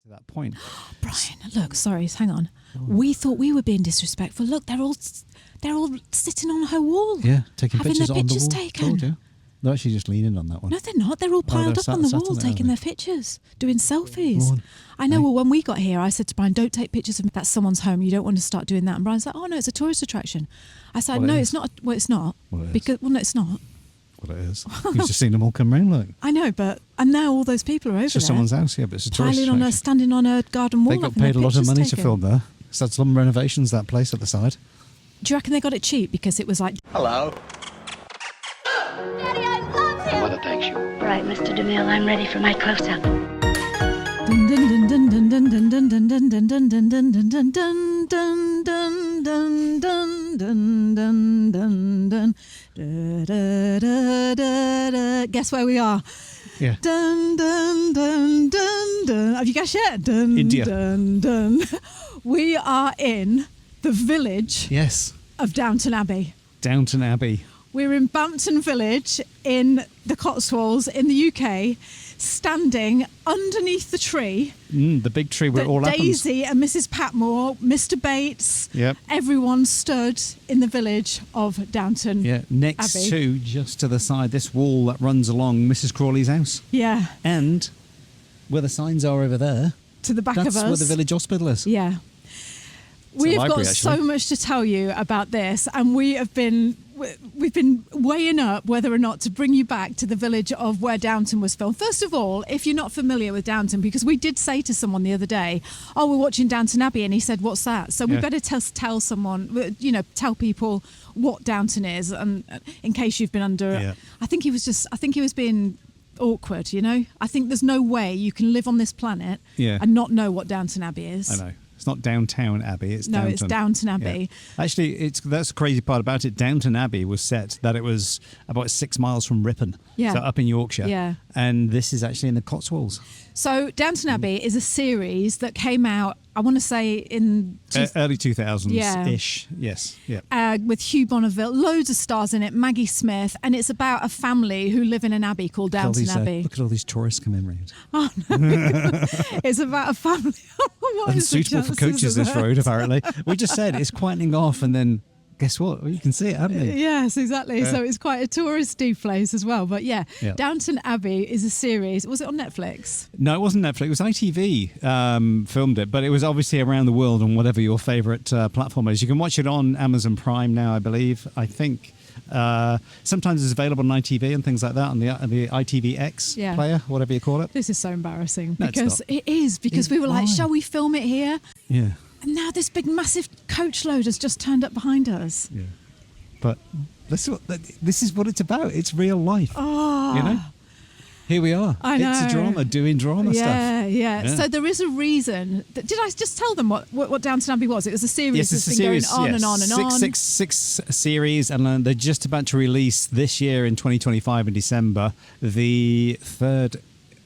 to that point. Brian, look, sorry, hang on. Oh. We thought we were being disrespectful. Look, they're all sitting on her wall. Yeah, taking having pictures their on the pictures wall. taken. Told you. They're actually just leaning on that one. No, they're not. They're all piled up on the wall, taking their pictures, doing selfies. I know. Well, when we got here, I said to Brian, "Don't take pictures of that someone's home. You don't want to start doing that." And Brian's like, "Oh no, it's a tourist attraction." I said, "No, it's not. Well, it's not. Because no, it's not." Well, it is. You've just seen them all come round, look. I know, and now all those people are over there. It's just someone's house, yeah, but it's a tourist attraction. Standing on a garden wall. They got paid a lot of money to film there. It's had some renovations, that place at the side. Do you reckon they got it cheap because it was like... Hello. Daddy, I love him. Mother thanks you. Right, Mr. DeMille, I'm ready for my close-up. Guess where we are? Yeah. Dun, dun, dun, dun, dun. Have you guessed yet? Dun, India. Dun, dun. We are in the village Yes. of Downton Abbey. Downton Abbey. We're in Bampton village in the Cotswolds in the UK, standing underneath the tree. The big tree where it all happens. Daisy and Mrs. Patmore, Mr. Bates, Yep. everyone stood in the village of Downton next Abbey. to, just to the side, this wall that runs along Mrs. Crawley's house. Yeah. And where the signs are over there, To the back of us. that's where the village hospital is. Yeah. We've got so much to tell you about this, and we've been weighing up whether or not to bring you back to the village of where Downton was filmed. First of all, if you're not familiar with Downton, because we did say to someone the other day, "Oh, we're watching Downton Abbey," and he said, "What's that?" So we better tell someone, tell people what Downton is, and in case you've been under. Yeah. I think he was being awkward. I think there's no way you can live on this planet and not know what Downton Abbey is. I know. It's not Downtown Abbey, it's Downton. No, it's Downton Abbey. Yeah. Actually, that's the crazy part about it. Downton Abbey was set that it was about 6 miles from Ripon, so up in Yorkshire. Yeah. And this is actually in the Cotswolds. So Downton Abbey is a series that came out, I want to say, in... early 2000s-ish, yes. Yeah. With Hugh Bonneville, loads of stars in it, Maggie Smith, and it's about a family who live in an abbey called Downton Abbey. Look at all these tourists coming round. Oh, no. It's about a family... Unsuitable for coaches, this road, apparently. We just said it's quietening off, and then guess what? Well, you can see it, haven't you? Yes, exactly. So it's quite a touristy place as well. But Downton Abbey is a series. Was it on Netflix? No, it wasn't Netflix. It was ITV filmed it, but it was obviously around the world on whatever your favourite platform is. You can watch it on Amazon Prime now, I believe. I think sometimes it's available on ITV and things like that on the ITVX player, whatever you call it. This is so embarrassing No, because it is. Because we were like, shall we film it here? Yeah. And now this big, massive coach load has just turned up behind us. Yeah. But this is what it's about. It's real life. Oh. Here we are. I know. It's a drama, doing drama stuff. Yeah. So there is a reason. Did I just tell them what Downton Abbey was? It was a series Yes, that's been going on and on and on. Six series, and they're just about to release this year in 2025 in December the third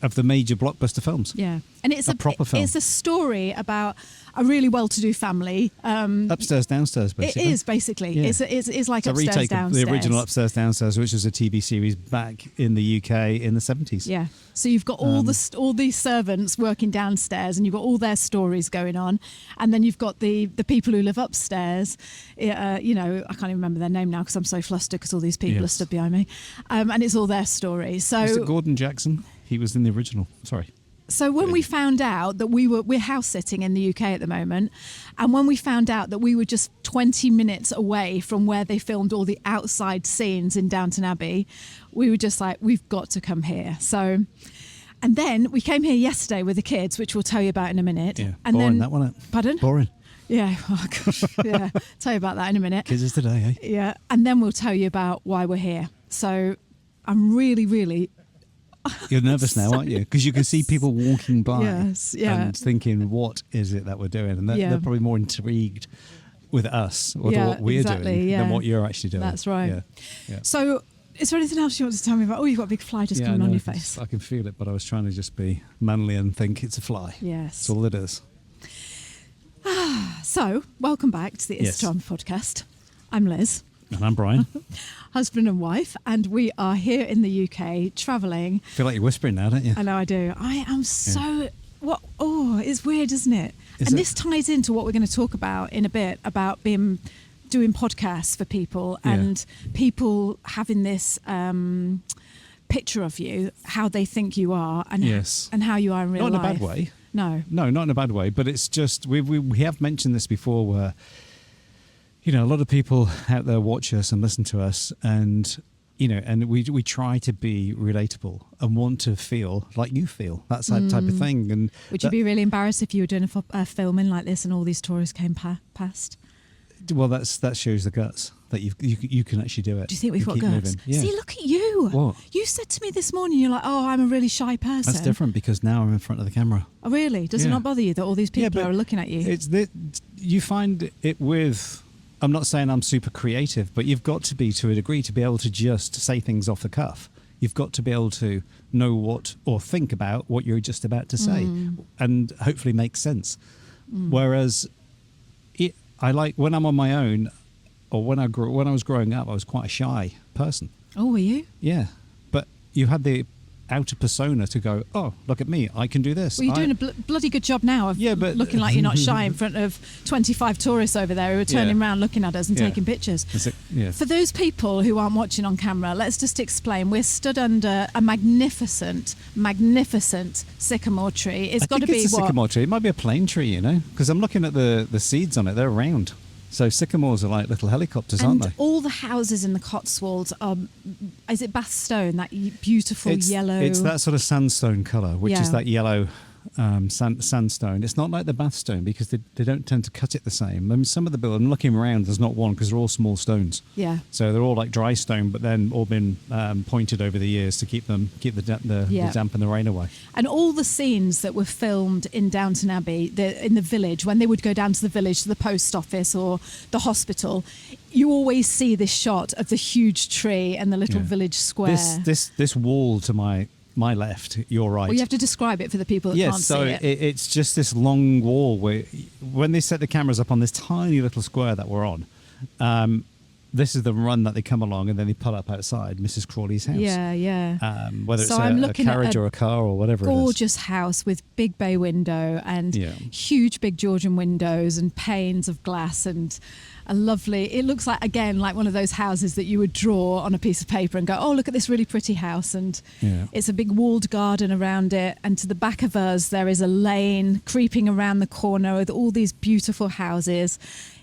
of the major blockbuster films. Yeah, and it's a proper film. It's a story about a really well-to-do family. Upstairs, downstairs, basically. It is, basically. Yeah. It's like it's upstairs, a retake downstairs. of the original Upstairs, Downstairs, which was a TV series back in the UK in the 70s. Yeah. So you've got all these servants working downstairs, and you've got all their stories going on, and then you've got the people who live upstairs. I can't even remember their name now because I'm so flustered because all these people are stood behind me, and it's all their stories. So was it Gordon Jackson? He was in the original. Sorry. So when we found out that we're house sitting in the UK at the moment, and when we found out that we were just 20 minutes away from where they filmed all the outside scenes in Downton Abbey, we were just like, we've got to come here. So, and then we came here yesterday with the kids, which we'll tell you about in a minute. Yeah, and boring, then, that one. Pardon? Boring. Yeah, oh gosh, yeah. Tell you about that in a minute. Kids is today, eh? Yeah, and then we'll tell you about why we're here. So I'm really, really... You're nervous now, aren't you? Because you can see people walking by and thinking, what is it that we're doing? And they're probably more intrigued with us or what we're doing than what you're actually doing. That's right. Yeah. So is there anything else you want to tell me about? Oh, you've got a big fly just coming on your face. I can feel it, but I was trying to just be manly and think it's a fly. Yes. That's all it is. So, welcome back to the Instagram podcast. I'm Liz. And I'm Brian. Husband and wife, and we are here in the UK travelling. I feel like you're whispering now, don't you? I know I do. I am so it's weird, isn't it? This ties into what we're going to talk about in a bit, about doing podcasts for people and people having this picture of you, how they think you are, and how you are in real life. Not in a bad way. No, not in a bad way. But it's just we have mentioned this before, where a lot of people out there watch us and listen to us, and and we try to be relatable and want to feel like you feel. That's that type of thing. And would you be really embarrassed if you were doing a filming like this and all these tourists came past? Well, that shows the guts that you can actually do it. Do you think we've got guts? Yeah. See, look at you. What? You said to me this morning, you're like, oh, I'm a really shy person. That's different because now I'm in front of the camera. Oh, really? Does it not bother you that all these people are looking at you? You find it with... I'm not saying I'm super creative, but you've got to be, to a degree, to be able to just say things off the cuff. You've got to be able to know what or think about what you're just about to say and hopefully make sense. Whereas I like when I'm on my own, or when I was growing up, I was quite a shy person. Oh, were you? Yeah. But you had the outer persona to go, oh, look at me, I can do this. Well, you're doing a bloody good job now of looking like you're not shy in front of 25 tourists over there who are turning around looking at us and taking pictures. For those people who aren't watching on camera, let's just explain. We're stood under a magnificent sycamore tree. It's got to be a sycamore tree. It might be a plane tree, because I'm looking at the seeds on it. They're round. So sycamores are like little helicopters, aren't they? And all the houses in the Cotswolds are, is it Bath stone, that beautiful yellow? It's that sort of sandstone colour, which is that yellow sandstone. It's not like the Bath stone because they don't tend to cut it the same. I mean, some of the buildings, I'm looking around, there's not one because they're all small stones. Yeah. So they're all like dry stone, but then all been pointed over the years to keep the damp and the rain away. And all the scenes that were filmed in Downton Abbey, in the village, when they would go down to the village, to the post office or the hospital, you always see this shot of the huge tree and the little village square. This wall to my left, your right. Well, you have to describe it for the people that can't see it. It's just this long wall where, when they set the cameras up on this tiny little square that we're on, this is the run that they come along and then they pull up outside Mrs. Crawley's house. Yeah. Whether it's a carriage or a car or whatever it is. Gorgeous house with big bay window and huge big Georgian windows and panes of glass and a lovely, it looks like, again, like one of those houses that you would draw on a piece of paper and go, oh, look at this really pretty house. And it's a big walled garden around it. And to the back of us, there is a lane creeping around the corner with all these beautiful houses.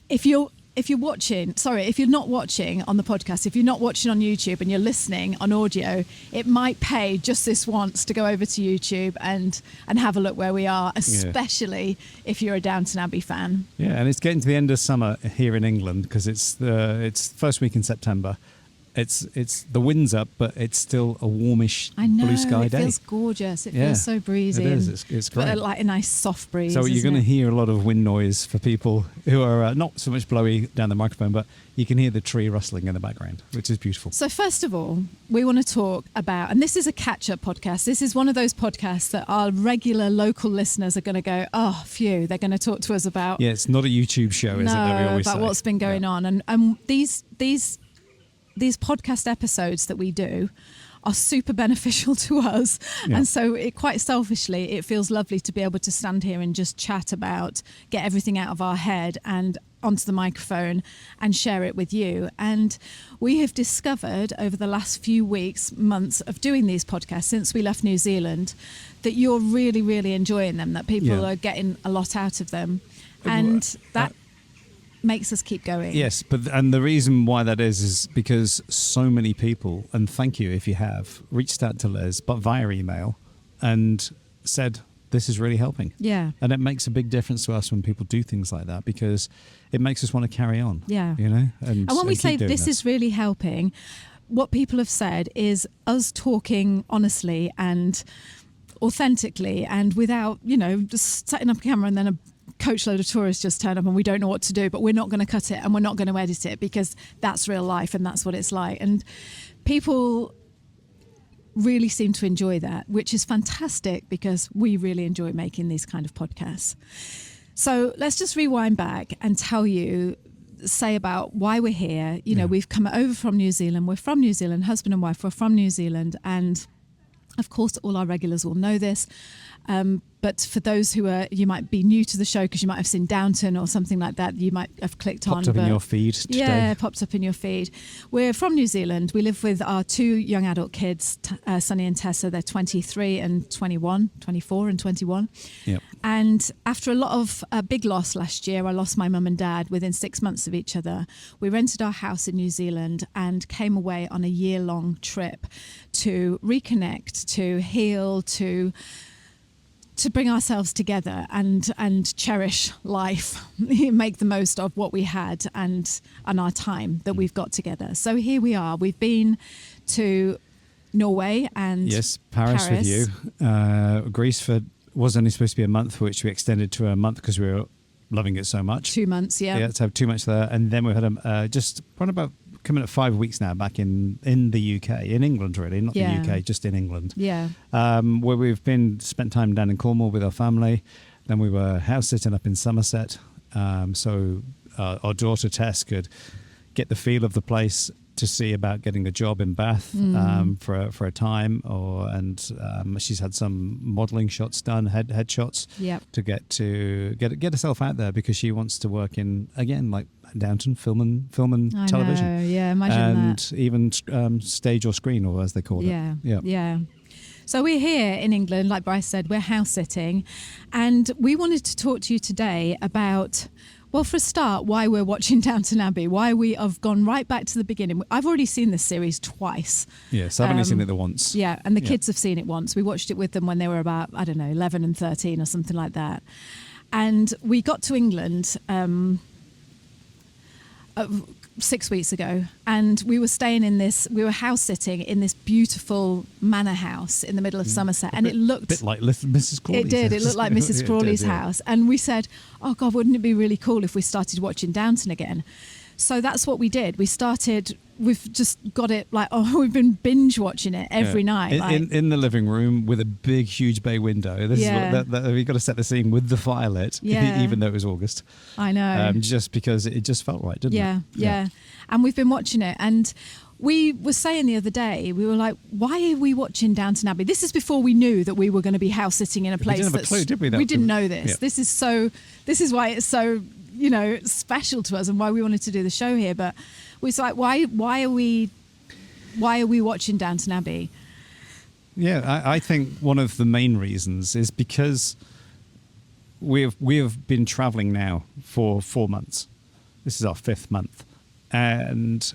If you're not watching on the podcast, if you're not watching on YouTube and you're listening on audio, it might pay just this once to go over to YouTube and have a look where we are, especially if you're a Downton Abbey fan. Yeah, and it's getting to the end of summer here in England because it's first week in September. It's the wind's up, but it's still a warmish blue sky day. It feels gorgeous. It feels so breezy. It is. It's great. But like a nice soft breeze. So you're going to hear a lot of wind noise for people who are not so much blowy down the microphone, but you can hear the tree rustling in the background, which is beautiful. So first of all, we want to talk about, and this is a catch-up podcast. This is one of those podcasts that our regular local listeners are going to go, oh, phew, they're going to talk to us about. Yeah, it's not a YouTube show, is it? That we always about say. What's been going on. And these podcast episodes that we do are super beneficial to us. And so quite selfishly, it feels lovely to be able to stand here and just chat about, get everything out of our head and onto the microphone and share it with you. And we have discovered over the last few weeks, months of doing these podcasts since we left New Zealand, that you're really, really enjoying them, that people are getting a lot out of them. And that makes us keep going. Yes, and the reason why that is because so many people, and thank you if you have, reached out to Les, but via email, and said, this is really helping. Yeah. And it makes a big difference to us when people do things like that because it makes us want to carry on. Yeah. And when we say this is really helping, what people have said is us talking honestly and authentically and without, just setting up a camera and then a coachload of tourists just turn up and we don't know what to do, but we're not going to cut it and we're not going to edit it because that's real life and that's what it's like. And people really seem to enjoy that, which is fantastic because we really enjoy making these kind of podcasts. So let's just rewind back and say about why we're here. We've come over from New Zealand. We're from New Zealand, husband and wife. We're from New Zealand. And of course, all our regulars will know this. But for those you might be new to the show because you might have seen Downton or something like that, you might have clicked on. Popped up in your feed today. Yeah, popped up in your feed. We're from New Zealand. We live with our 2 young adult kids, Sonny and Tessa. They're 23 and 21, 24 and 21. Yep. And after a lot of big loss last year, I lost my mum and dad within 6 months of each other. We rented our house in New Zealand and came away on a year-long trip to reconnect, to heal, to bring ourselves together and cherish life, make the most of what we had and our time that we've got together. So here we are. We've been to Norway and Paris with you. Greece was only supposed to be a month, which we extended to a month because we were loving it so much. 2 months, yeah. Yeah, so 2 months there. And then we had just probably about coming at 5 weeks now back in the UK, in England really, not the UK, just in England. Yeah. Where we've spent time down in Cornwall with our family. Then we were house sitting up in Somerset. So our daughter Tess could get the feel of the place to see about getting a job in Bath for a time, and she's had some modelling shots done, head shots, to get herself out there because she wants to work in again like Downton film and television. Know, yeah, imagine and that. even stage or screen, or as they call it. Yeah. So we're here in England, like Bryce said, we're house sitting, and we wanted to talk to you today about, well, for a start, why we're watching Downton Abbey, why we have gone right back to the beginning. I've already seen this series twice. Yes, I've only seen it the once. Yeah, and the kids have seen it once. We watched it with them when they were about, 11 and 13 or something like that. And we got to England 6 weeks ago, and we were house sitting in this beautiful manor house in the middle of Somerset, and it looked a bit like Mrs. Crawley's. It did. It looked like Mrs. Crawley's house, and we said, "Oh God, wouldn't it be really cool if we started watching Downton again?" So that's what we did. We've just got it we've been binge watching it every night. In the living room with a big, huge bay window. This is we've got to set the scene with the fire lit, even though it was August. I know. Just because it just felt right, didn't it? Yeah. And we've been watching it, and we were saying the other day, we were like, why are we watching Downton Abbey? This is before we knew that we were going to be house sitting in a place. We didn't have a clue, did we? We didn't know this. Yeah. This is why it's so special to us, and why we wanted to do the show here. But we was like, why are we watching Downton Abbey? Yeah, I think one of the main reasons is because we have been traveling now for 4 months. This is our 5th month, and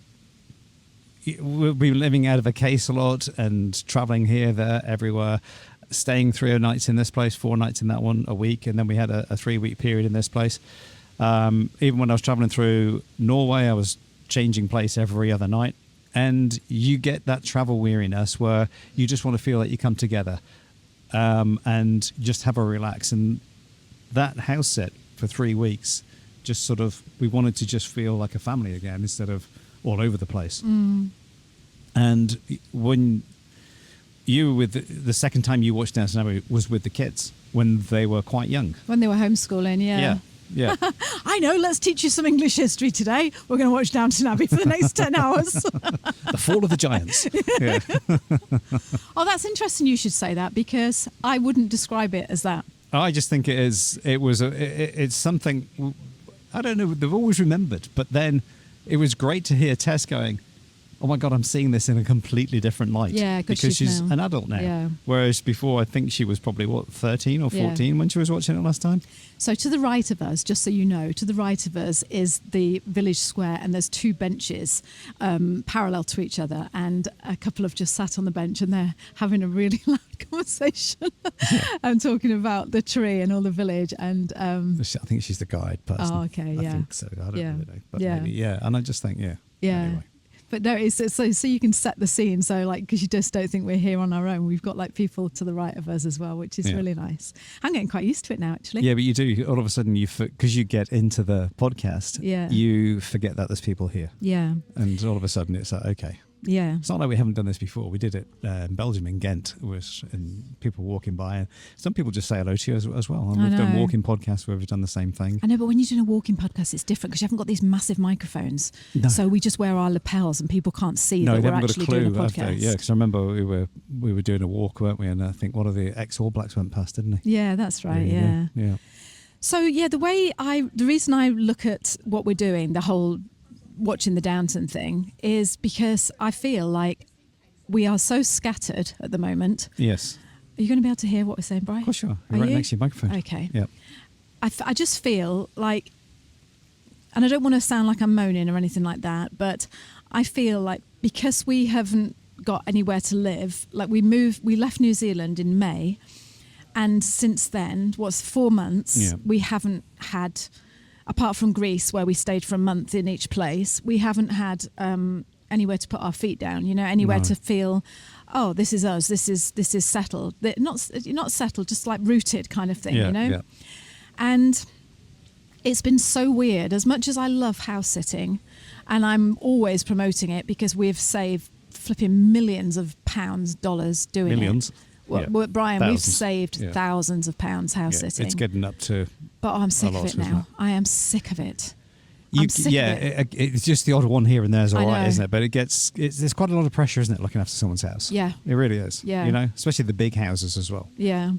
we've been living out of a case a lot and traveling here, there, everywhere, staying 3 nights in this place, 4 nights in that one a week, and then we had a 3-week period in this place. Even when I was traveling through Norway, I was changing place every other night, and you get that travel weariness where you just want to feel like you come together and just have a relax. And that house set for 3 weeks, just sort of, we wanted to just feel like a family again instead of all over the place. And when you were the second time you watched Downton Abbey was with the kids when they were quite young, when they were homeschooling. Yeah. I know, let's teach you some English history today. We're going to watch Downton Abbey for the next 10 hours. The fall of the giants. Yeah. Oh, that's interesting you should say that, because I wouldn't describe it as that. I just think it's something, I don't know, they've always remembered, but then it was great to hear Tess going, oh my God, I'm seeing this in a completely different light. Yeah, because she's an adult now. Yeah. Whereas before, I think she was probably, 13 or 14 when she was watching it last time? So to the right of us, just so you know, to the right of us is the village square, and there's 2 benches parallel to each other, and a couple have just sat on the bench and they're having a really loud conversation and talking about the tree and all the village. And I think she's the guide person. Oh, okay, yeah. I think so. I don't really know. But yeah. maybe, and I just think, Yeah. Anyway. But no, it's so you can set the scene. So because you just don't think we're here on our own. We've got people to the right of us as well, which is really nice. I'm getting quite used to it now, actually. Yeah, but you do. All of a sudden, because you get into the podcast, you forget that there's people here. Yeah. And all of a sudden, it's like, okay. Yeah. It's not like we haven't done this before. We did it in Belgium, in Ghent, and people walking by. And some people just say hello to you as well. And we've done walking podcasts where we've done the same thing. I know, but when you're doing a walking podcast, it's different because you haven't got these massive microphones. No. So we just wear our lapels and people can't see that we're actually doing a podcast. Yeah, because I remember we were doing a walk, weren't we? And I think one of the ex-All Blacks went past, didn't he? Yeah, that's right. Yeah. So yeah, the reason I look at what we're doing, the whole watching the Downton thing, is because I feel like we are so scattered at the moment. Yes. Are you going to be able to hear what we're saying, Brian? Of course you are. You're right next to your microphone. Okay. Yeah. I just feel like, and I don't want to sound like I'm moaning or anything like that, but I feel like because we haven't got anywhere to live, like we left New Zealand in May, and since then, 4 months, we haven't had, apart from Greece where we stayed for a month in each place, we haven't had anywhere to put our feet down, anywhere to feel, oh, this is us, this is settled. Not settled, just like rooted kind of thing, Yeah. And it's been so weird. As much as I love house sitting, and I'm always promoting it because we've saved flipping millions of pounds, dollars doing millions. it. Well, Brian, thousands. we've saved thousands of pounds house sitting. It's getting up to. But I'm sick of it now. I am sick of it. I'm sick of it. It's just the odd one here and there is all I right, know. isn't it? But there's quite a lot of pressure, isn't it, looking after someone's house? Yeah. It really is. Yeah. Especially the big houses as well. Yeah.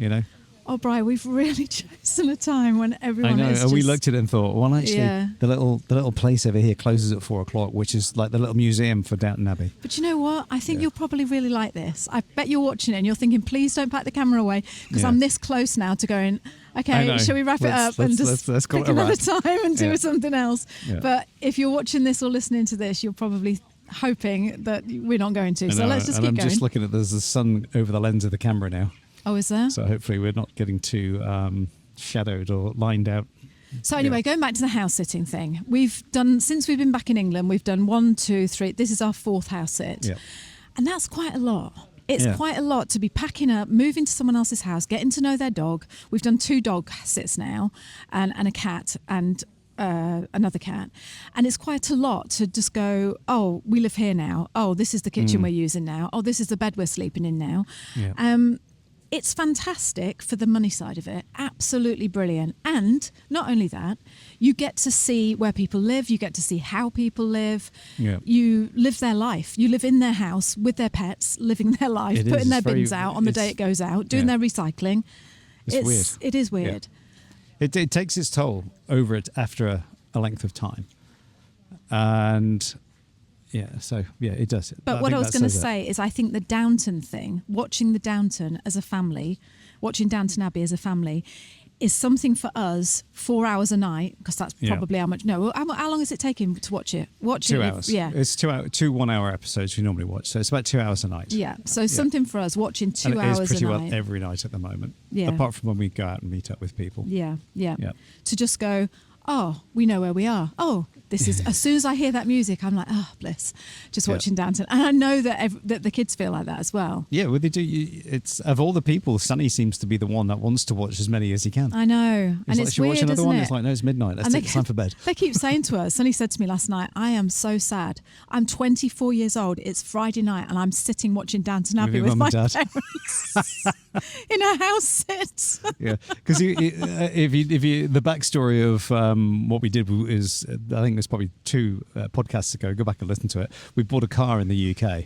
Oh, Brian, we've really chosen a time when everyone is and we looked at it and thought, well, actually, the little place over here closes at 4:00, which is like the little museum for Downton Abbey. But you know what? I think you'll probably really like this. I bet you're watching it and you're thinking, please don't pack the camera away because I'm this close now to going, okay, shall we wrap it up and just let's pick another time and do something else? Yeah. But if you're watching this or listening to this, you're probably hoping that we're not going to. So let's just keep going. I'm just looking at there's the sun over the lens of the camera now. Oh, is there? So hopefully we're not getting too shadowed or lined out. So anyway, going back to the house sitting thing, we've done, since we've been back in England, we've done 1, 2, 3. This is our 4th house sit. Yeah. And that's quite a lot. It's quite a lot to be packing up, moving to someone else's house, getting to know their dog. We've done 2 dog sits now and a cat and another cat. And it's quite a lot to just go, oh, we live here now. Oh, this is the kitchen we're using now. Oh, this is the bed we're sleeping in now. Yeah. It's fantastic for the money side of it. Absolutely brilliant. And not only that, you get to see where people live. You get to see how people live. Yeah. You live their life. You live in their house with their pets, living their life, putting their bins out on the day it goes out, doing their recycling. It's weird. It is weird. Yeah. It takes its toll over it after a length of time. And... it does. But what I was going to say is I think the Downton thing, watching the Downton as a family, watching Downton Abbey as a family, is something for us 4 hours a night, because that's probably how much. No, how long is it taking to watch it? 2 hours. Yeah. It's 2 1-hour episodes we normally watch. So it's about 2 hours a night. Yeah. So something for us watching 2 hours a night. It is pretty well every night at the moment. Yeah. Apart from when we go out and meet up with people. Yeah. To just go, oh, we know where we are. Oh, this is, as soon as I hear that music, I'm like, oh, bliss, just watching Downton. And I know that that the kids feel like that as well. Yeah, well, they do. It's, of all the people, Sonny seems to be the one that wants to watch as many as he can. I know. And it's weird, watch another one? It? It's like, no, it's midnight. Let's take time for bed. They keep saying to us, Sonny said to me last night, I am so sad. I'm 24 years old. It's Friday night and I'm sitting watching Downton Abbey with my parents in a house sit. Yeah, because if you the backstory of what we did is, I think it's probably 2 podcasts ago. Go back and listen to it. We bought a car in the UK,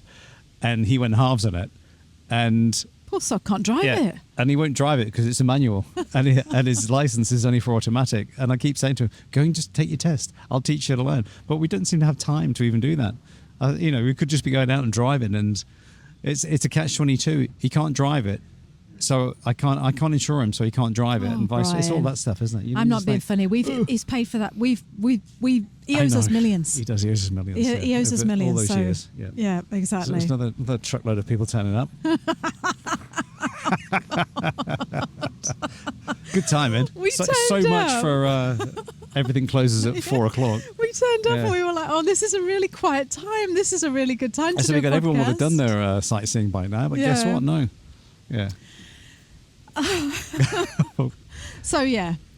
and he went halves on it, and poor sod can't drive it, and he won't drive it because it's a manual, and his license is only for automatic. And I keep saying to him, "Go and just take your test. I'll teach you to learn." But we don't seem to have time to even do that. We could just be going out and driving, and it's a catch-22. He can't drive it. So I can't insure him, so he can't drive it, and vice. It's all that stuff, isn't it? I'm not being funny. He's paid for that. He owes us millions. He does. He oses millions. He owes us millions. All those years. Yeah, exactly. So there's another truckload of people turning up. Good timing. So much for everything closes at 4:00. We turned up and we were like, "Oh, this is a really quiet time. This is a really good time to do a podcast." Everyone would have done their sightseeing by now, but guess what? No. Yeah. So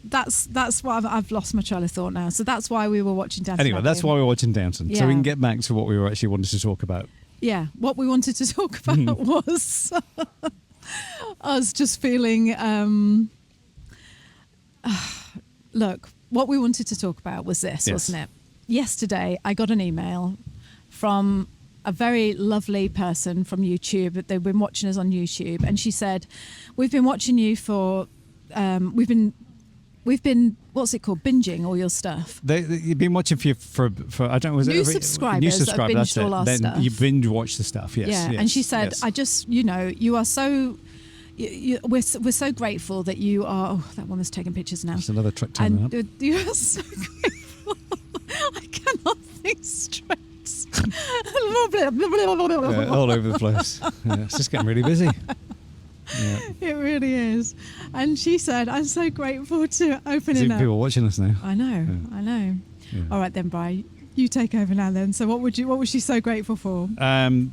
that's why I've lost my trail of thought now. So that's why we were watching Downton. Anyway, that's why we were watching Downton. Yeah. So we can get back to what we were actually wanting to talk about. what we wanted to talk about was us just feeling. Look, what we wanted to talk about was this, wasn't it? Yesterday, I got an email from a very lovely person from YouTube. They've been watching us on YouTube, and she said, "We've been watching you for. We've been what's it called? Binging all your stuff. You've been watching for I don't know. Was new it subscribers new that have binged all our then stuff. You binge watch the stuff. Yes. Yeah, yes, and she said, yes. I just, you are so. We're so grateful that you are. Oh, that woman's taking pictures now. There's another truck turning up. You are so grateful. I cannot think straight. All over the place. Yeah, it's just getting really busy. Yeah. It really is. And she said, I'm so grateful to opening up. People watching us now. I know, Yeah. I know. Yeah. All right then, Bri, you take over now then. So what was she so grateful for?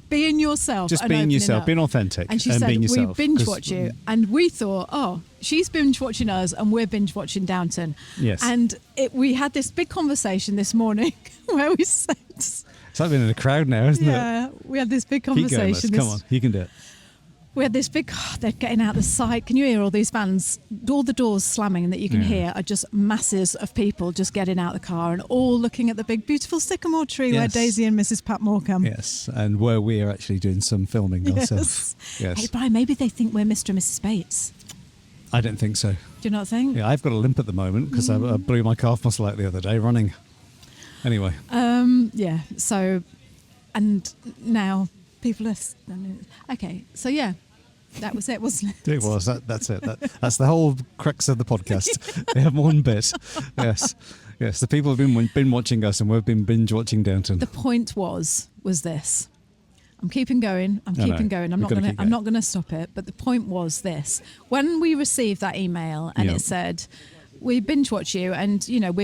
Being yourself. Just and being opening yourself, up. being authentic, And she said, being we yourself. binge watch you. And we thought, oh, she's binge watching us and we're binge watching Downton. Yes. And we had this big conversation this morning where we said... It's like being in a crowd now, isn't it? Yeah, we had this big Keep going, conversation. Liz. Come on, you can do it. We had this big, they're getting out the side. Can you hear all these vans? All the doors slamming that you can hear are just masses of people just getting out of the car and all looking at the big, beautiful Sycamore Tree where Yes. Daisy and Mrs. Patmore come. Yes, and where we are actually doing some filming ourselves. Yes. Hey, Brian, maybe they think we're Mr. and Mrs. Bates. I don't think so. Do you not think? Yeah, I've got a limp at the moment because I blew my calf muscle out the other day running. Anyway. Yeah, so, and now people are... Okay, so yeah. That was it, wasn't it? It was. That's it. That's the whole crux of the podcast. We have one bit. Yes. Yes. The people have been watching us and we've been binge watching Downton. The point was this. I'm keeping going. I'm not going to stop it. But the point was this. When we received that email and it said, we binge watch you and, you know,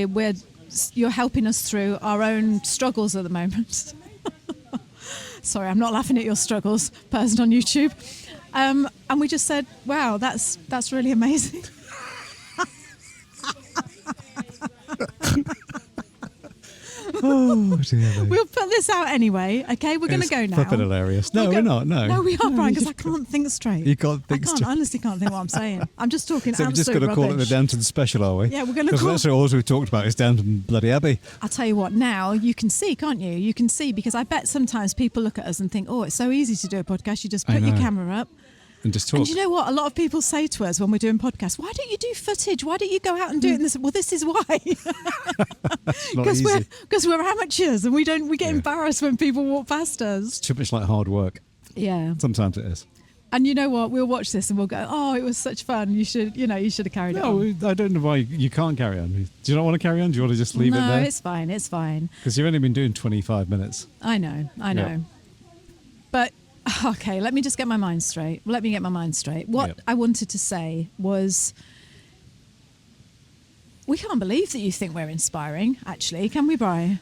you're helping us through our own struggles at the moment. Sorry, I'm not laughing at your struggles, person on YouTube. And we just said, wow, that's really amazing. Oh, dear. We'll put this out anyway, okay? We're going to go now. Flipping hilarious. No, we're not. No. No, we are, Brian, because I can't think straight. You can't think straight. I honestly can't think what I'm saying. I'm just talking So we're absolute just going to call it the rubbish. Downton special, are we? Yeah, we're going to Because call that's all we've talked about is Downton bloody Abbey. I'll tell you what, now you can see, can't you? You can see, because I bet sometimes people look at us and think, oh, it's so easy to do a podcast. You just put your camera up. And just talk. And you know what? A lot of people say to us when we're doing podcasts, why don't you do footage? Why don't you go out and do it? And well, this is why. Not easy. Because we're amateurs and we get embarrassed when people walk past us. It's too much like hard work. Yeah. Sometimes it is. And you know what? We'll watch this and we'll go, oh, it was such fun. You should have carried it on. No, I don't know why you can't carry on. Do you not want to carry on? Do you want to just leave it there? No, it's fine. It's fine. Because you've only been doing 25 minutes. I know. Yeah. But, okay, let me just get my mind straight. Let me get my mind straight. What I wanted to say was, we can't believe that you think we're inspiring, actually. Can we, Brian?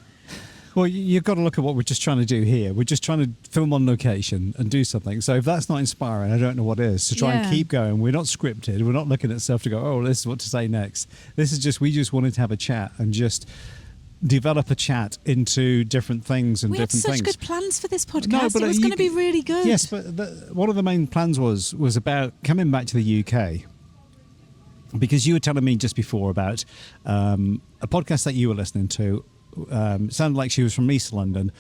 Well, you've got to look at what we're just trying to do here. We're just trying to film on location and do something. So if that's not inspiring, I don't know what is. To try and keep going. We're not scripted. We're not looking at stuff to go, oh, this is what to say next. This is just, we just wanted to have a chat and just develop a chat into different things and we different things. We had such good plans for this podcast. No, but it was going to be really good. Yes, but one of the main plans was about coming back to the UK. Because you were telling me just before about a podcast that you were listening to. Sounded like she was from East London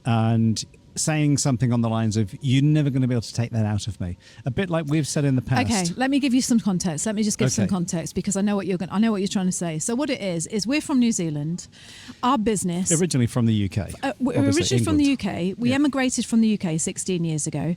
and saying something on the lines of, you're never going to be able to take that out of me. A bit like we've said in the past. Okay, let me give you some context. Let me just give some context because I know what you're trying to say. So what it is we're from New Zealand. Our business... Originally from the UK. We're originally from the UK. We emigrated from the UK 16 years ago.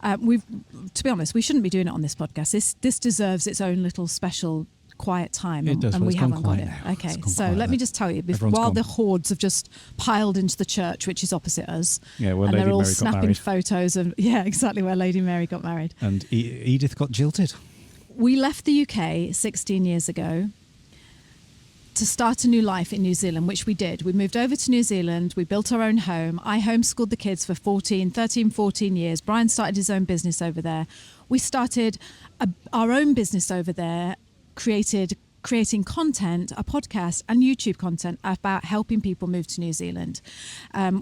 To be honest, we shouldn't be doing it on this podcast. This deserves its own little special quiet time, it does, and we haven't got it. Now. Okay, so let me just tell you, while the hordes have just piled into the church, which is opposite us, where and Lady they're all Mary snapping photos of exactly where Lady Mary got married, and Edith got jilted. We left the UK 16 years ago to start a new life in New Zealand, which we did. We moved over to New Zealand. We built our own home. I homeschooled the kids for 14 years. Brian started his own business over there. We started our own business over there, created creating content, a podcast and YouTube content about helping people move to New Zealand.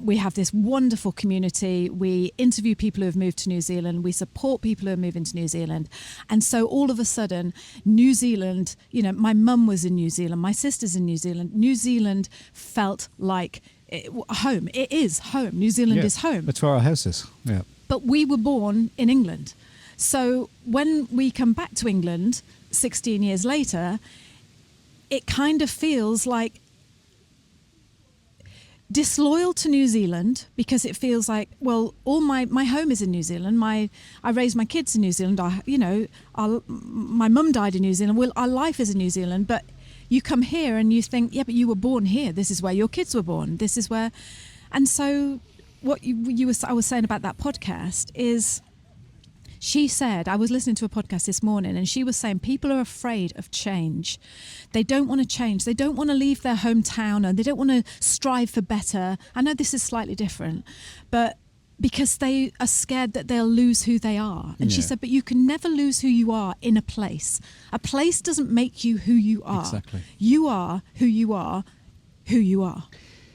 We have this wonderful community. We interview people who have moved to New Zealand. We support people who are moving to New Zealand. And so all of a sudden, New Zealand, my mum was in New Zealand, my sister's in New Zealand. New Zealand felt like home. It is home. New Zealand is home. That's where our house is. Yeah. But we were born in England. So when we come back to England 16 years later, it kind of feels like disloyal to New Zealand, because it feels like, well, all my home is in New Zealand. I raised my kids in New Zealand. My mum died in New Zealand. Well, our life is in New Zealand. But you come here and you think, yeah, but you were born here. This is where your kids were born. This is where, and so what I was saying about that podcast is, she said, I was listening to a podcast this morning, and she was saying people are afraid of change. They don't want to change. They don't want to leave their hometown, and they don't want to strive for better. I know this is slightly different, but because they are scared that they'll lose who they are. And she said, but you can never lose who you are in a place. A place doesn't make you who you are. Exactly. You are who you are, who you are.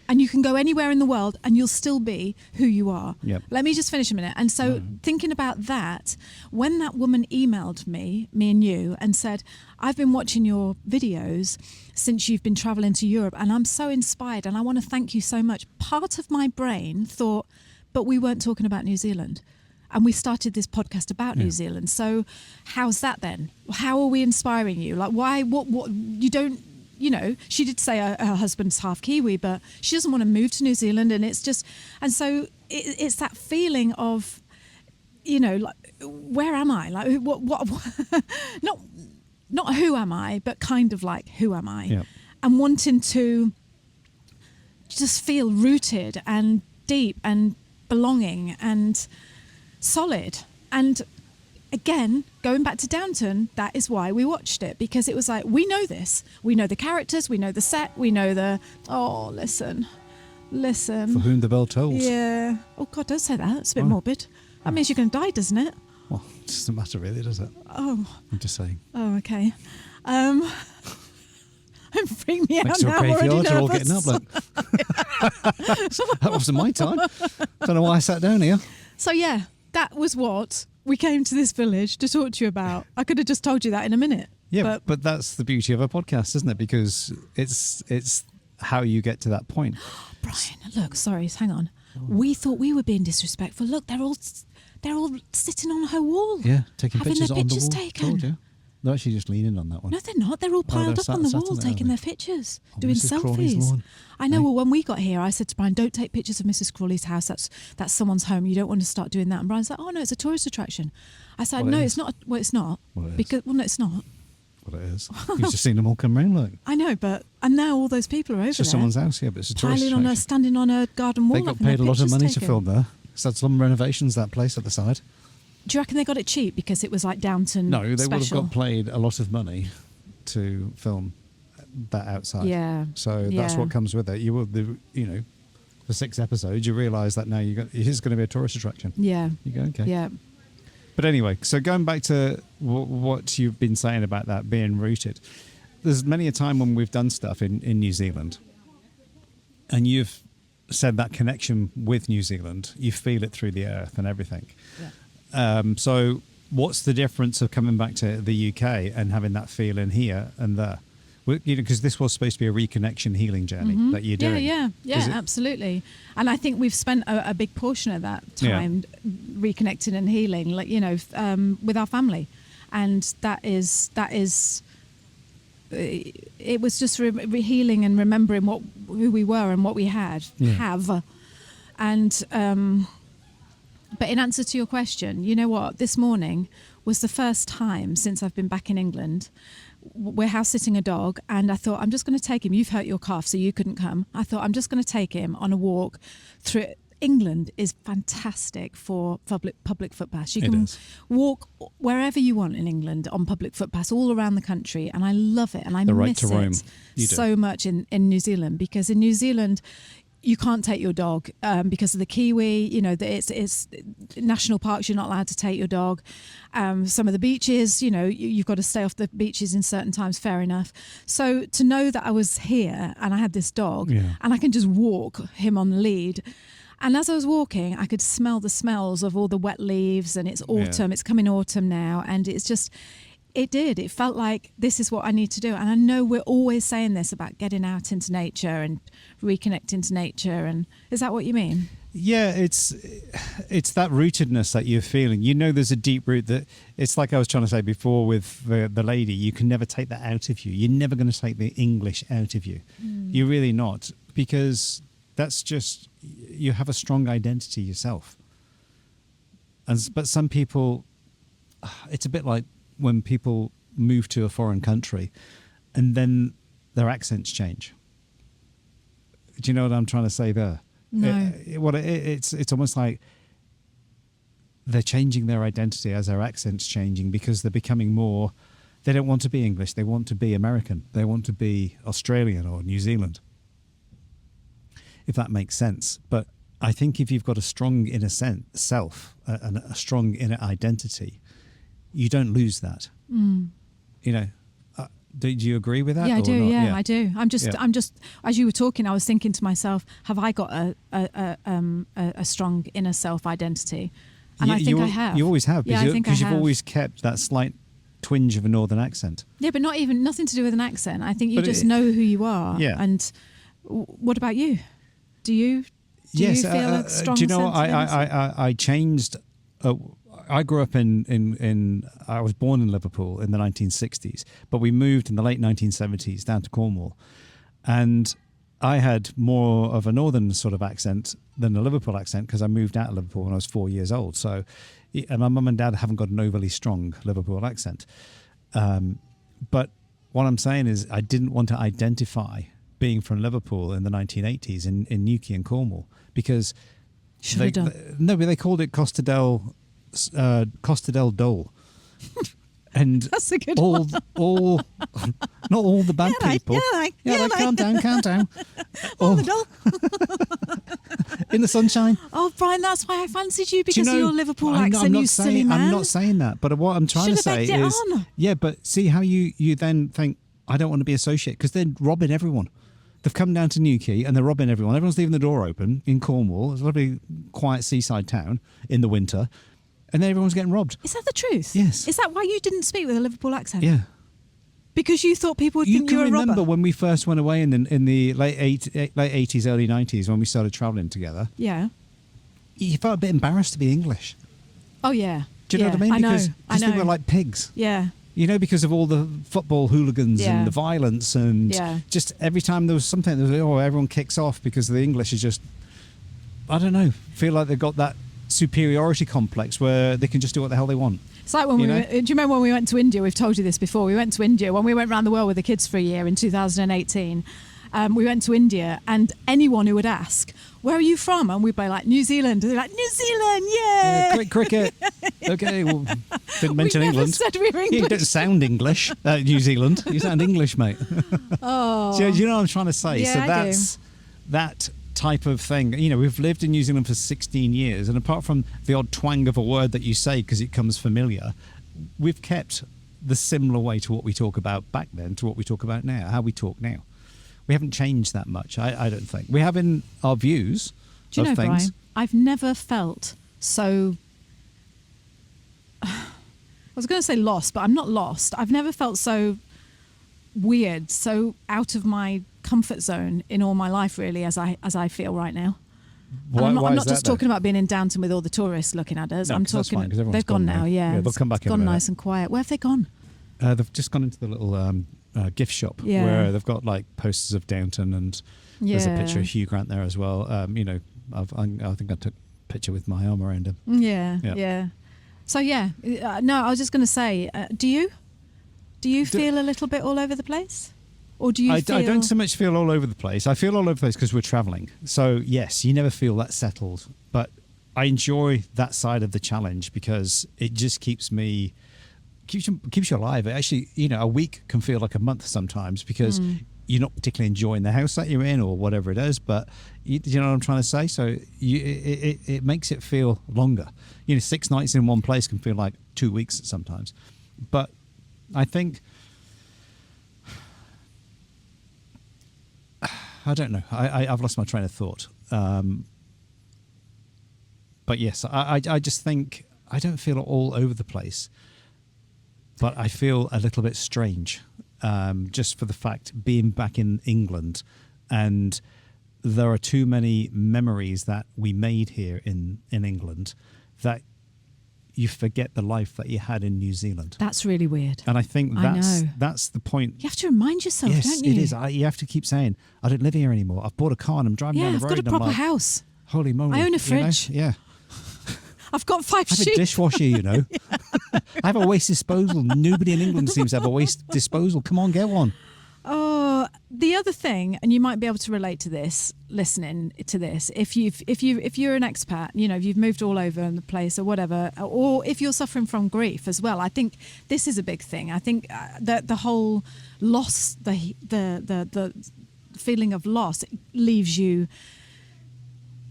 And you can go anywhere in the world and you'll still be who you are. Yep. Let me just finish a minute. And so thinking about that, when that woman emailed me and you, and said, I've been watching your videos since you've been traveling to Europe, and I'm so inspired and I want to thank you so much. Part of my brain thought, but we weren't talking about New Zealand. And we started this podcast about New Zealand. So how's that then? How are we inspiring you? Like, why, what, you don't, she did say her husband's half Kiwi, but she doesn't want to move to New Zealand. And it's just, and so it's that feeling of, like, where am I? Like, what not who am I, but kind of like, who am I? Yep. And wanting to just feel rooted and deep and belonging and solid. And again, going back to Downton, that is why we watched it, because it was like, we know this. We know the characters, we know the set, we know listen. For whom the bell tolls. Yeah. Oh, God, don't say that. It's a bit morbid. That means you're going to die, doesn't it? Well, it doesn't matter really, does it? Oh. I'm just saying. Oh, okay. I'm freaking me out Makes you now. okay if you are, Already all getting up. Look. That wasn't my time. Don't know why I sat down here. So, yeah, that was what we came to this village to talk to you about. I could have just told you that in a minute. Yeah, but that's the beauty of a podcast, isn't it? Because it's how you get to that point. Brian, look, sorry, hang on. We thought we were being disrespectful. Look, they're all sitting on her wall. Yeah, taking having pictures their on the pictures wall. taken. Told you. They're actually just leaning on that one. No, they're not. They're all piled up on the wall, taking their pictures, doing Mrs. Crawley's selfies. lawn. I know. Well, when we got here, I said to Brian, "Don't take pictures of Mrs. Crawley's house. That's someone's home. You don't want to start doing that." And Brian's like, "Oh no, it's a tourist attraction." I said, "No, it's not. Well, it's not. Well, it is. Because no, it's not. Well, it is. You've just seen them all come round, look. I know, and now all those people are over there. It's just someone's house, yeah, but it's a tourist attraction. Standing on a garden wall. They got paid a lot of money to film there. It's had some renovations, that place at the side. Do you reckon they got it cheap because it was like Downton? No, they would have special? got paid a lot of money to film that outside. Yeah. So that's what comes with it. You will, for 6 episodes, you realise that now it is going to be a tourist attraction. Yeah. You go, okay. Yeah. But anyway, so going back to what you've been saying about that being rooted, there's many a time when we've done stuff in New Zealand, and you've said that connection with New Zealand, you feel it through the earth and everything. Yeah. So what's the difference of coming back to the UK and having that feeling here and there? Because this was supposed to be a reconnection healing journey that you're doing. Yeah, absolutely. And I think we've spent a big portion of that time reconnecting and healing, with our family, and that is. It was just healing and remembering who we were and what we have, and. But in answer to your question, you know what? This morning was the first time since I've been back in England. We're house sitting a dog, and I thought, I'm just going to take him. You've hurt your calf, so you couldn't come. I thought, I'm just going to take him on a walk through. England is fantastic for public footpaths. You can walk wherever you want in England on public footpaths all around the country, and I love it, and I miss it so much in New Zealand, because in New Zealand, you can't take your dog because of the kiwi. You know, it's national parks. You're not allowed to take your dog. Some of the beaches, you know, you've got to stay off the beaches in certain times. Fair enough. So to know that I was here and I had this dog and I can just walk him on the lead. And as I was walking, I could smell the smells of all the wet leaves, and it's autumn. Yeah. It's coming autumn now, and it's just. It felt like this is what I need to do. And I know we're always saying this about getting out into nature and reconnecting to nature. And is that what you mean? Yeah, it's that rootedness that you're feeling. You know, there's a deep root that it's like I was trying to say before with the lady. You can never take that out of you. You're never going to take the English out of you. You're really not, because that's just, you have a strong identity yourself. But some people, it's a bit like when people move to a foreign country and then their accents change. Do you know what I'm trying to say there? No. It's almost like they're changing their identity as their accent's changing, because they're becoming more, they don't want to be English, they want to be American, they want to be Australian or New Zealand, if that makes sense. But I think if you've got a strong inner self and a strong inner identity, you don't lose that. You know, do you agree with that? Yeah, I do. Not? Yeah, I do. I'm just. As you were talking, I was thinking to myself, have I got a strong inner self identity? And I think I have. You always have, because you've always kept that slight twinge of a northern accent. Yeah, but nothing to do with an accent. I think you just know who you are. Yeah. And what about you? Do you feel a strong? Do you know? Sense I changed. I grew up I was born in Liverpool in the 1960s, but we moved in the late 1970s down to Cornwall. And I had more of a northern sort of accent than a Liverpool accent, because I moved out of Liverpool when I was 4 years old. So, and my mum and dad haven't got an overly strong Liverpool accent. But what I'm saying is I didn't want to identify being from Liverpool in the 1980s in Newquay and Cornwall, because but they called it Costa del Dole, and that's a good one. All not all the bad people. Calm down. Oh, the Dole. In the sunshine. Oh, Brian, that's why I fancied you, because of your Liverpool accent. You silly man. I'm not saying that, but what I'm trying to say is, but see how you then think, I don't want to be associated, because they're robbing everyone. They've come down to Newquay and they're robbing everyone. Everyone's leaving the door open in Cornwall. It's a lovely, quiet seaside town in the winter. And then everyone's getting robbed. Is that the truth? Yes. Is that why you didn't speak with a Liverpool accent? Yeah. Because you thought people would think you were a robber? You can remember when we first went away in the late 80s, early 90s, when we started travelling together. Yeah. You felt a bit embarrassed to be English. Oh, yeah. Do you know what I mean? Because they were like pigs. Yeah. You know, because of all the football hooligans and the violence, and just every time there was something, there was everyone kicks off because the English is just, I don't know, feel like they've got that superiority complex where they can just do what the hell they want. It's like when do you remember when we went to India? We've told you this before. We went to India when we went around the world with the kids for a year in 2018. We went to India, and anyone who would ask, where are you from? And we'd be like, New Zealand. And they're like, New Zealand, yeah. Cricket. Okay, well, didn't mention England. Said we were English. You don't sound English, New Zealand. You sound English, mate. Oh. So, you know what I'm trying to say? Yeah, so that's that type of thing. You know, we've lived in New Zealand for 16 years, and apart from the odd twang of a word that you say because it comes familiar, we've kept the similar way to what we talk about back then to what we talk about now, how we talk now. We haven't changed that much, I don't think. We have in our views Do you know, things. Brian, I've never felt so... I was going to say lost, but I'm not lost. I've never felt so weird, so out of my comfort zone in all my life, really, as I feel right now. I'm not just talking about being in Downton with all the tourists looking at us. No, I'm talking. That's fine, they've gone now. Yeah, they'll come back. It's gone nice and quiet. Where have they gone? They've just gone into the little gift shop where they've got like posters of Downton, and there's a picture of Hugh Grant there as well. You know, I think I took a picture with my arm around him. Yeah. So no, I was just going to say, do you feel a little bit all over the place? Or do you feel... I don't so much feel all over the place. I feel all over the place because we're travelling. So, yes, you never feel that settled. But I enjoy that side of the challenge because it just keeps me keeps you alive. Actually, a week can feel like a month sometimes because you're not particularly enjoying the house that you're in or whatever it is. But you know what I'm trying to say. So it makes it feel longer. 6 nights in one place can feel like 2 weeks sometimes. But I think I don't know. I've lost my train of thought. But yes, I just think I don't feel all over the place. But I feel a little bit strange, just for the fact being back in England, and there are too many memories that we made here in England that you forget the life that you had in New Zealand. That's really weird. And I think that's the point. You have to remind yourself, don't you? Yes, it is. You have to keep saying, I don't live here anymore. I've bought a car and I'm driving down the road. I've got a proper house. Holy moly. I own a fridge. Yeah. I've got 5 sheep. I have a dishwasher, I have a waste disposal. Nobody in England seems to have a waste disposal. Come on, get one. Oh, the other thing, and you might be able to relate to this, listening to this, if you're an expat, if you've moved all over the place or whatever, or if you're suffering from grief as well, I think this is a big thing. I think that the whole loss, the feeling of loss leaves you.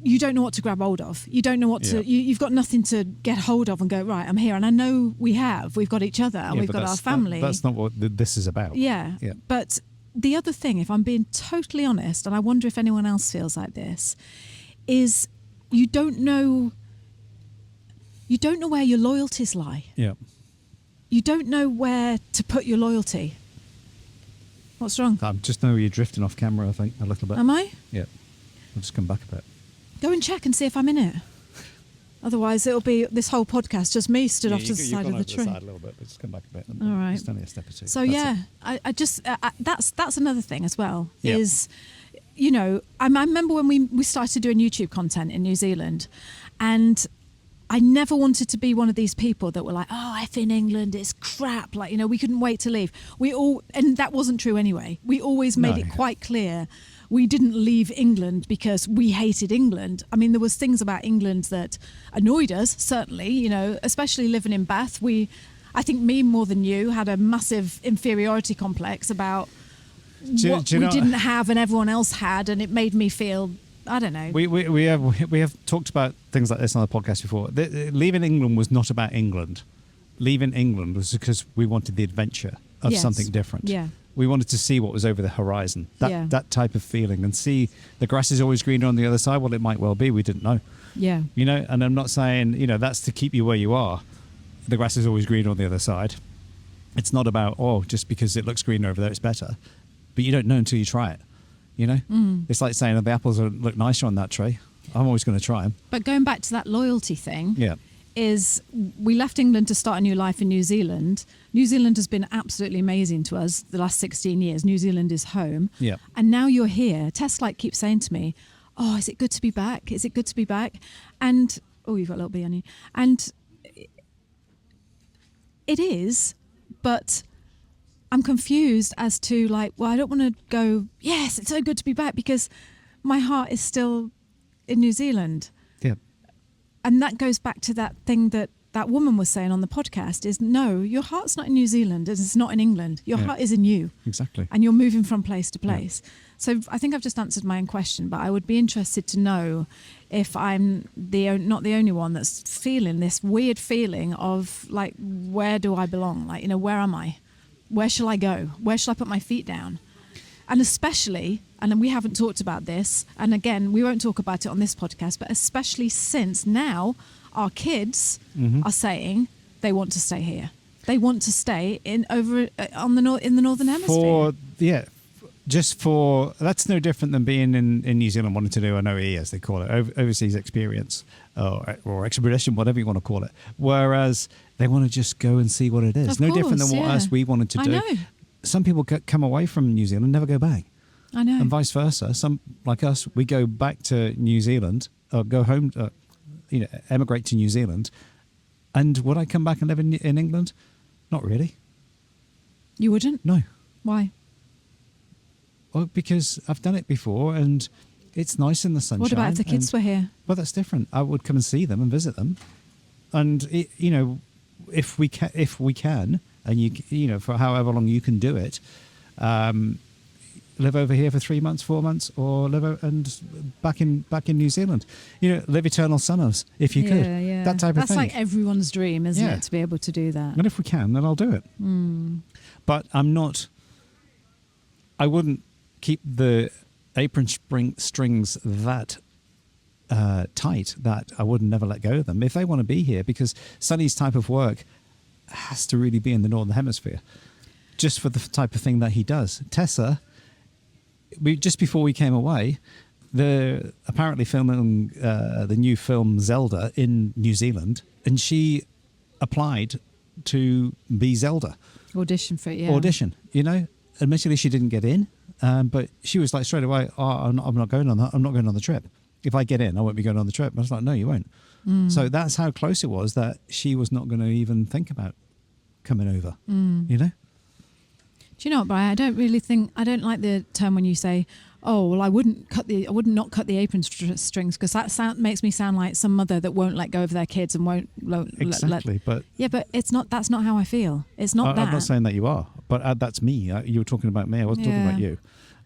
You don't know what to grab hold of. You don't know what to. You've got nothing to get hold of and go, right, I'm here. And I know we've got each other and we've got our family. That's not what this is about. Yeah. But the other thing, if I'm being totally honest, and I wonder if anyone else feels like this, is you don't know where your loyalties lie. Yeah. You don't know where to put your loyalty. What's wrong? I just know you're drifting off camera, I think, a little bit. Am I? Yeah. I'll just come back a bit. Go and check and see if I'm in it. Otherwise, it'll be this whole podcast just me stood off to the side of the tree. Side a little bit. Just come back a bit. All right. It's only a step or two. So I just that's another thing as well. Yep. Is I remember when we started doing YouTube content in New Zealand, and I never wanted to be one of these people that were like, oh, F in England, it's crap. Like, we couldn't wait to leave. And that wasn't true anyway. We always made it quite clear. We didn't leave England because we hated England. I mean, there was things about England that annoyed us, certainly, especially living in Bath. I think me more than you had a massive inferiority complex about what we didn't have and everyone else had. And it made me feel, I don't know. We have talked about things like this on the podcast before. Leaving England was not about England. Leaving England was because we wanted the adventure of something different. Yeah. We wanted to see what was over the horizon, that type of feeling, and see the grass is always greener on the other side. Well, it might well be. We didn't know. Yeah. And I'm not saying, that's to keep you where you are. The grass is always greener on the other side. It's not about, just because it looks greener over there, it's better. But you don't know until you try it. It's like saying the apples look nicer on that tree. I'm always going to try them. But going back to that loyalty thing. Yeah. Is we left England to start a new life in New Zealand. New Zealand has been absolutely amazing to us the last 16 years. New Zealand is home. Yeah. And now you're here. Tess keeps saying to me, oh, is it good to be back? Is it good to be back? And, you've got a little bee on you. And it is, but I'm confused as to I don't want to go, yes, it's so good to be back, because my heart is still in New Zealand. Yeah. And that goes back to that thing that woman was saying on the podcast is, no, your heart's not in New Zealand. It's not in England. Your heart is in you. Exactly. And you're moving from place to place. Yeah. So I think I've just answered my own question, but I would be interested to know if I'm not the only one that's feeling this weird feeling of where do I belong? Where am I? Where shall I go? Where shall I put my feet down? And especially, and we haven't talked about this, and again, we won't talk about it on this podcast, but especially since now our kids are saying they want to stay here. They want to stay in the Northern Hemisphere. That's no different than being in New Zealand wanting to do an OE, as they call it, overseas experience or expedition, whatever you want to call it. Whereas they want to just go and see what it is. Of no course, different than what we wanted to do. I know. Some people come away from New Zealand and never go back. I know. And vice versa. Some, like us, we go back to New Zealand, or go home, emigrate to New Zealand. And would I come back and live in England? Not really. You wouldn't? No. Why? Well, because I've done it before and it's nice in the sunshine. What about if the kids were here? Well, that's different. I would come and see them and visit them. And, if we can, and you know, for however long you can do it, live over here for 3 months, 4 months, or back in New Zealand. You know, live eternal summers if you could. Yeah. That type of thing. That's like everyone's dream, isn't it, to be able to do that? And if we can, then I'll do it. But I wouldn't keep the apron strings that tight that I wouldn't never let go of them if they want to be here, because Sonny's type of work has to really be in the Northern Hemisphere just for the type of thing that he does. Tessa, just before we came away, they're apparently filming the new film Zelda in New Zealand, and she applied to be Zelda. Audition for it, yeah. Audition, you know. Admittedly, she didn't get in, but she was like straight away, I'm not going on that. I'm not going on the trip. If I get in, I won't be going on the trip. I was like, no, you won't. So that's how close it was that she was not going to even think about coming over, you know? Do you know what, Brian? I don't like the term when you say, oh, well, I would not cut the apron strings, because that makes me sound like some mother that won't let go of their kids and won't exactly. But it's not. That's not how I feel. It's not that. I'm not saying that you are, but that's me. You were talking about me. I wasn't talking about you.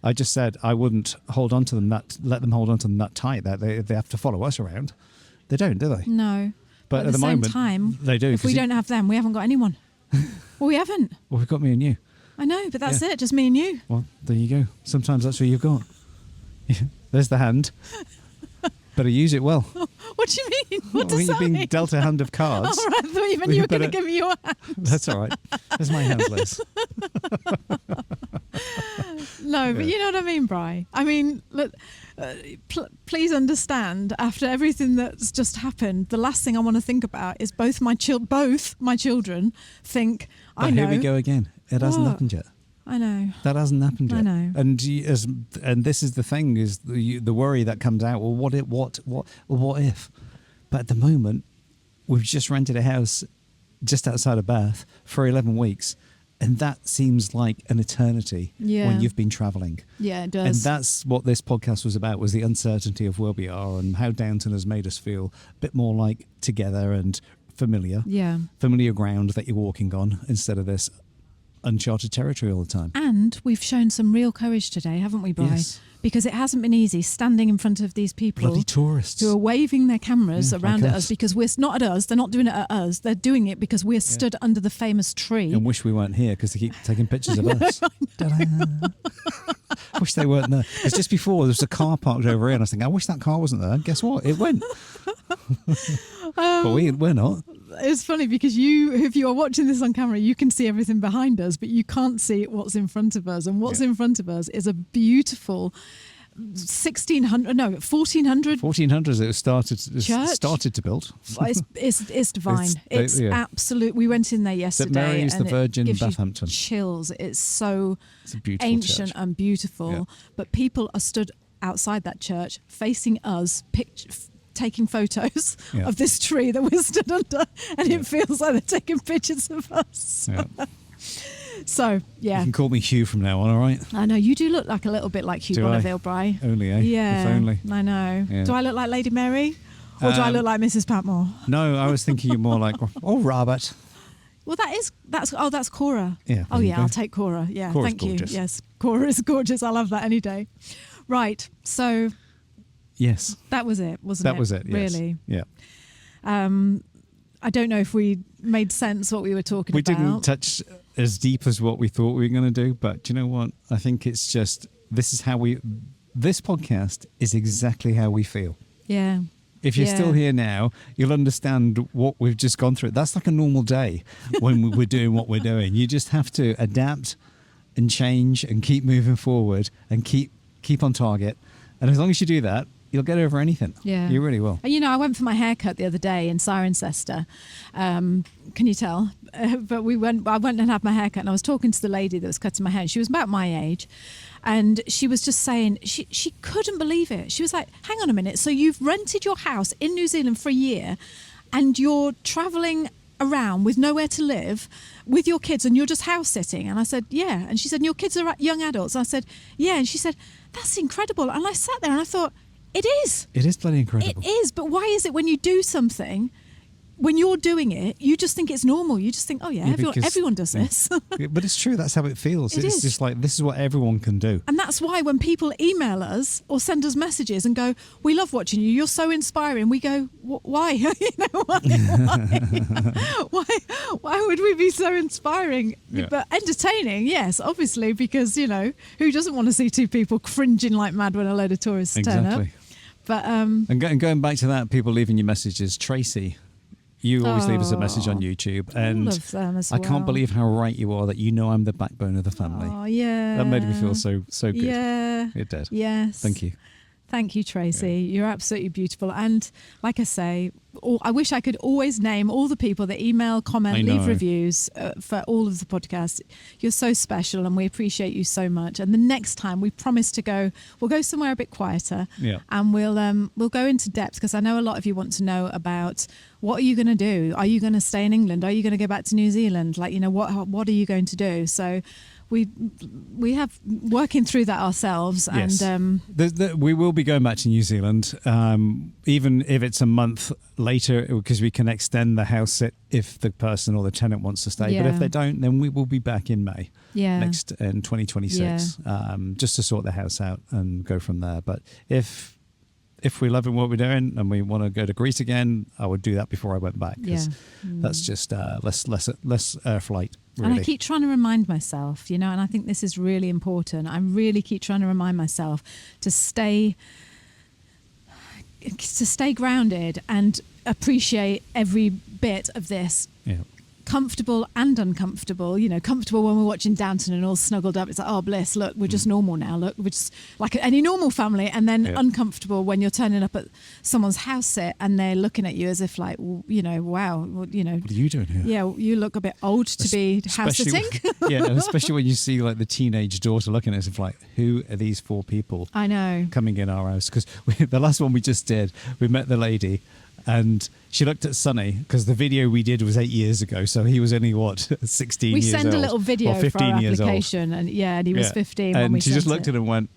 I just said I wouldn't hold on to them let them hold on to them that tight that they have to follow us around. They don't, do they? No. But at the moment, same time, they do. If we don't have them, we haven't got anyone. Well, we haven't. Well, we've got me and you. I know, but that's it. Just me and you. Well, there you go. Sometimes that's what you've got. There's the hand. Better use it well. What do you mean? What does you've that mean? been dealt a hand of cards. All right, I thought you were going to give me your hand. That's all right. There's my hand, Liz. No, but you know what I mean, Bri. I mean, look, please understand, after everything that's just happened, the last thing I want to think about is both my children think, but here we go again. It hasn't happened yet. I know. That hasn't happened yet. I know. And this is the thing, is the worry that comes out. Well, what if? But at the moment, we've just rented a house just outside of Bath for 11 weeks. And that seems like an eternity when you've been travelling. Yeah, it does. And that's what this podcast was about, was the uncertainty of where we are and how Downton has made us feel a bit more like together and familiar. Yeah. Familiar ground that you're walking on instead of this uncharted territory all the time. And we've shown some real courage today, haven't we, Bri? Yes. Because it hasn't been easy standing in front of these people. Bloody tourists. Who are waving their cameras around like at us, because we're not at us. They're not doing it at us. They're doing it because we're stood under the famous tree. And wish we weren't here because they keep taking pictures of us. Wish they weren't there. Because just before, there was a car parked over here, and I was thinking, I wish that car wasn't there. And guess what? It went. But we're not. It's funny because if you are watching this on camera, you can see everything behind us, but you can't see what's in front of us. And what's in front of us is a beautiful 1400. 1400s it started to build. It's divine. It's absolute. We went in there yesterday. St Mary's and the Virgin, it gives Bampton. You chills. It's a beautiful ancient church. And beautiful. Yeah. But people are stood outside that church facing us, taking photos of this tree that we're stood under, and it feels like they're taking pictures of us. Yeah. So, yeah. You can call me Hugh from now on, all right? I know. You do look like a little bit like Hugh Bonneville, Bri. Only, eh? Yeah. If only. I know. Yeah. Do I look like Lady Mary? Or do I look like Mrs. Patmore? No, I was thinking you're more like, Robert. Well, that's Cora. Yeah. Oh, yeah, I'll take Cora. Yeah, Cora's thank gorgeous. you. Yes, Cora is gorgeous. I'll have that any day. Right, so... Yes. That was it, wasn't it? That was it, yes. Really? Yeah. I don't know if we made sense what we were talking about. We didn't touch as deep as what we thought we were going to do, but do you know what? I think it's just, this podcast is exactly how we feel. Yeah. If you're still here now, you'll understand what we've just gone through. That's like a normal day when we're doing what we're doing. You just have to adapt and change and keep moving forward and keep on target. And as long as you do that, you'll get over anything. Yeah. You really will. You know, I went for my haircut the other day in Cirencester. Can you tell? But I went and had my haircut, and I was talking to the lady that was cutting my hair. And she was about my age. And she was just saying, she couldn't believe it. She was like, hang on a minute. So you've rented your house in New Zealand for a year, and you're travelling around with nowhere to live with your kids, and you're just house sitting? And I said, yeah. And she said, and your kids are young adults? And I said, yeah. And she said, that's incredible. And I sat there and I thought, it is. It is bloody incredible. It is. But why is it when you do something, when you're doing it, you just think it's normal. You just think, oh yeah, everyone does this. But it's true. That's how it feels. It's just like, this is what everyone can do. And that's why when people email us or send us messages and go, we love watching you, you're so inspiring, we go, why? You know, why would we be so inspiring? Yeah. But entertaining, yes, obviously, because, you know, who doesn't want to see two people cringing like mad when a load of tourists turn up? But and going back to that, people leaving you messages, Tracy, you always leave us a message on YouTube, and all of them as I can't believe how right you are that you know I'm the backbone of the family. Oh yeah, that made me feel so good. Yeah, it did. Yes, thank you. Thank you, Tracy. Yeah. You're absolutely beautiful. And like I say, I wish I could always name all the people that email, comment, leave reviews for all of the podcasts. You're so special and we appreciate you so much. And the next time we promise to we'll go somewhere a bit quieter, and we'll go into depth, because I know a lot of you want to know about what are you going to do? Are you going to stay in England? Are you going to go back to New Zealand? Like, you know, what are you going to do? So we have working through that ourselves. Yes. And we will be going back to New Zealand, even if it's a month later, because we can extend the house sit if the person or the tenant wants to stay. But if they don't, then we will be back in May next in 2026, just to sort the house out and go from there. But if we're loving what we're doing and we want to go to Greece again, I would do that before I went back, because that's just less flight. Really. And I keep trying to remind myself, you know, and I think this is really important. I really keep trying to remind myself to stay grounded and appreciate every bit of this. Yeah. Comfortable and uncomfortable, you know, comfortable when we're watching Downton and all snuggled up. It's like, oh, bliss, look, we're just normal now. Look, we're just like any normal family. And then uncomfortable when you're turning up at someone's house sit and they're looking at you as if like, you know, wow, you know. What are you doing here? Yeah, you look a bit old to be house sitting. And especially when you see like the teenage daughter looking at us, like, who are these four people? I know. Coming in our house? Because the last one we just did, we met the lady. And she looked at Sonny, because the video we did was 8 years ago, so he was only 16 years old. We sent a little video for our application, and he was 15. And when she just looked at him and went,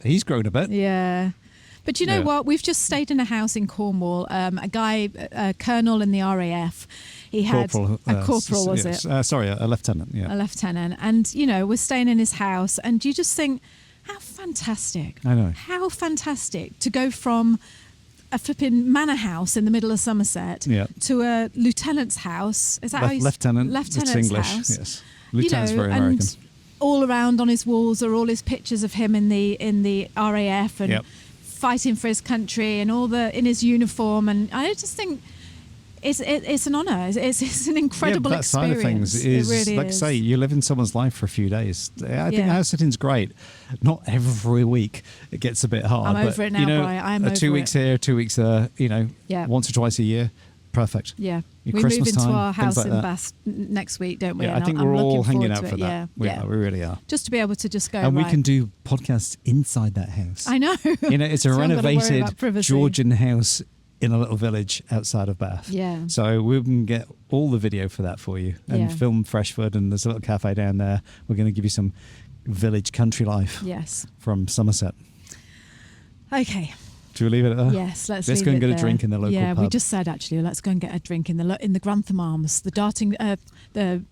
"He's grown a bit." Yeah, but you know what? We've just stayed in a house in Cornwall. A guy, a colonel in the RAF. He had a corporal, was it? A lieutenant. Yeah, a lieutenant. And you know, we're staying in his house, and you just think, how fantastic! I know. How fantastic to go from a flipping manor house in the middle of Somerset to a lieutenant's house. Is that how you lieutenant? Lieutenant's it's English, house. Yes. Lieutenant's very American. And all around on his walls are all his pictures of him in the RAF and fighting for his country and in his uniform. And I just think it's an honour. It's an incredible that experience. Side of things is, it really like I say, you live in someone's life for a few days. I think house sitting's great. Not every week. It gets a bit hard. I'm over it now, you know, Brian. I'm over 2 weeks here, 2 weeks there, you know, once or twice a year. Perfect. Yeah. Your we Christmas move into time, our house like in that. Bath next week, don't we? Yeah, and I think I'm we're all looking hanging forward out to for it. that. We really are. Just to be able to just go, and we can do podcasts inside that house. I know. You know, it's a So I've got to worry renovated about privacy. Georgian house in a little village outside of Bath. Yeah. So we can get all the video for that for you and film Freshford, and there's a little cafe down there. We're going to give you some village country life. Yes. From Somerset. Okay. Do we leave it at that? Yes, let's go and get a drink in the local pub. Yeah, we just said actually, let's go and get a drink in the Grantham Arms, the darting, what's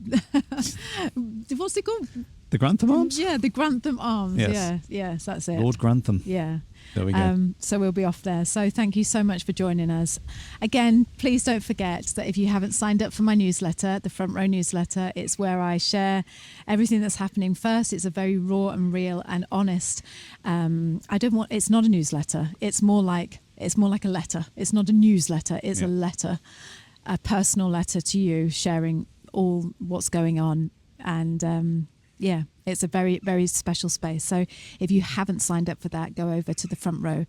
it called? The Grantham Arms? Yeah, the Grantham Arms. Yes. Yeah, yes, that's it. Lord Grantham. Yeah. There we go. So we'll be off there. So thank you so much for joining us. Again, please don't forget that if you haven't signed up for my newsletter, the Front Row newsletter, it's where I share everything that's happening first. It's a very raw and real and honest. It's not a newsletter. It's more like a letter. It's not a newsletter. It's a letter, a personal letter to you, sharing all what's going on. And it's a very, very special space. So if you haven't signed up for that, go over to the Front Row.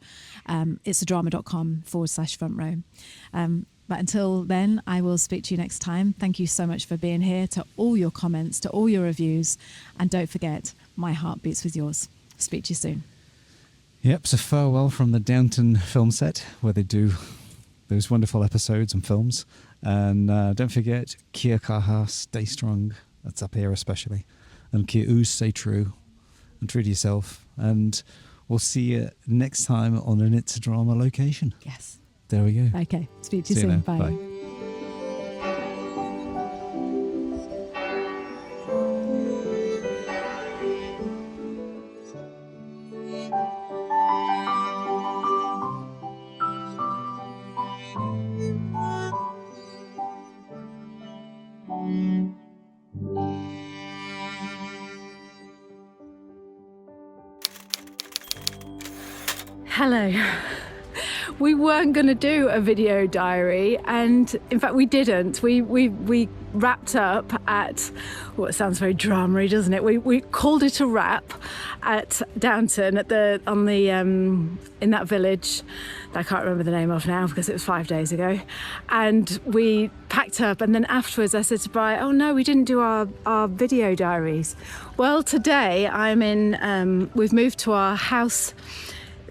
It's thedrama.com/front row. But until then, I will speak to you next time. Thank you so much for being here, to all your comments, to all your reviews. And don't forget, my heart beats with yours. Speak to you soon. Yep, so farewell from the Downton film set, where they do those wonderful episodes and films. And don't forget, Kia kaha, stay strong. That's up here especially. And Kia us, stay true. And true to yourself. And we'll see you next time on an It's a Drama location. Yes. There we go. Okay, speak to you See soon. now. Bye. Bye. Hello. We weren't going to do a video diary, and in fact we didn't. We wrapped up at, well, it sounds very drama-y, doesn't it? We called it a wrap at Downton in that village that I can't remember the name of now because it was 5 days ago. And we packed up, and then afterwards I said to Bri, oh no, we didn't do our video diaries. Well, today we've moved to our house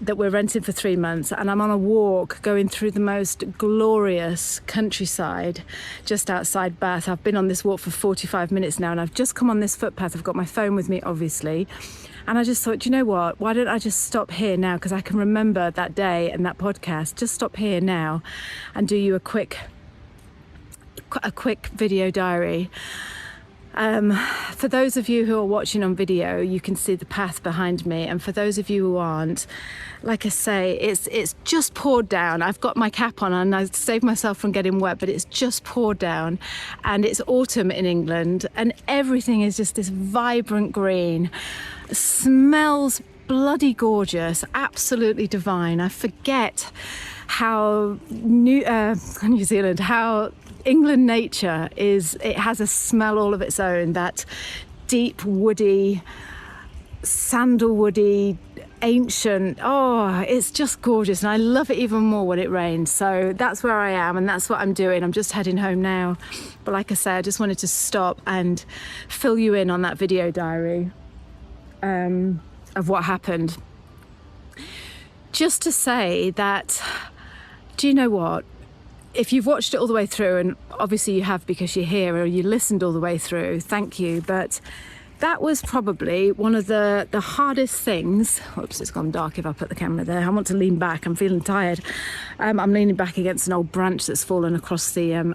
that we're renting for 3 months, and I'm on a walk going through the most glorious countryside just outside Bath. I've been on this walk for 45 minutes now, and I've just come on this footpath. I've got my phone with me, obviously, and I just thought, you know what, why don't I just stop here now, because I can remember that day and that podcast. Just stop here now and do you a quick video diary. For those of you who are watching on video, you can see the path behind me, and for those of you who aren't, like I say, it's just poured down. I've got my cap on and I saved myself from getting wet, but it's just poured down, and it's autumn in England, and everything is just this vibrant green. It smells bloody gorgeous, absolutely divine. I forget how New Zealand, how England nature is, it has a smell all of its own, that deep woody, sandalwoody, ancient, it's just gorgeous, and I love it even more when it rains. So that's where I am, and that's what I'm doing. I'm just heading home now, but like I said, I just wanted to stop and fill you in on that video diary of what happened. Just to say that, do you know what? If you've watched it all the way through, and obviously you have because you're here or you listened all the way through, thank you. But that was probably one of the hardest things. Oops, it's gone dark if I put the camera there. I want to lean back. I'm feeling tired. I'm leaning back against an old branch that's fallen across the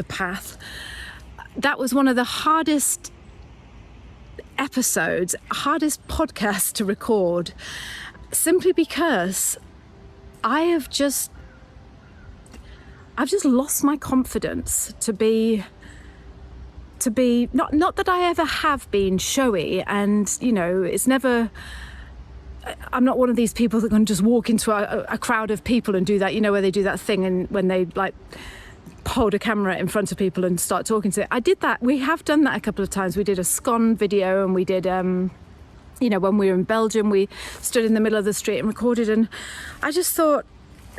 path. That was one of the hardest episodes, hardest podcasts to record, simply because I've just lost my confidence to be not that I ever have been showy, and you know, it's never, I'm not one of these people that can just walk into a crowd of people and do that, you know, where they do that thing and when they like hold a camera in front of people and start talking to it. I did that. We have done that a couple of times. We did a scone video, and we did you know, when we were in Belgium, we stood in the middle of the street and recorded, and I just thought,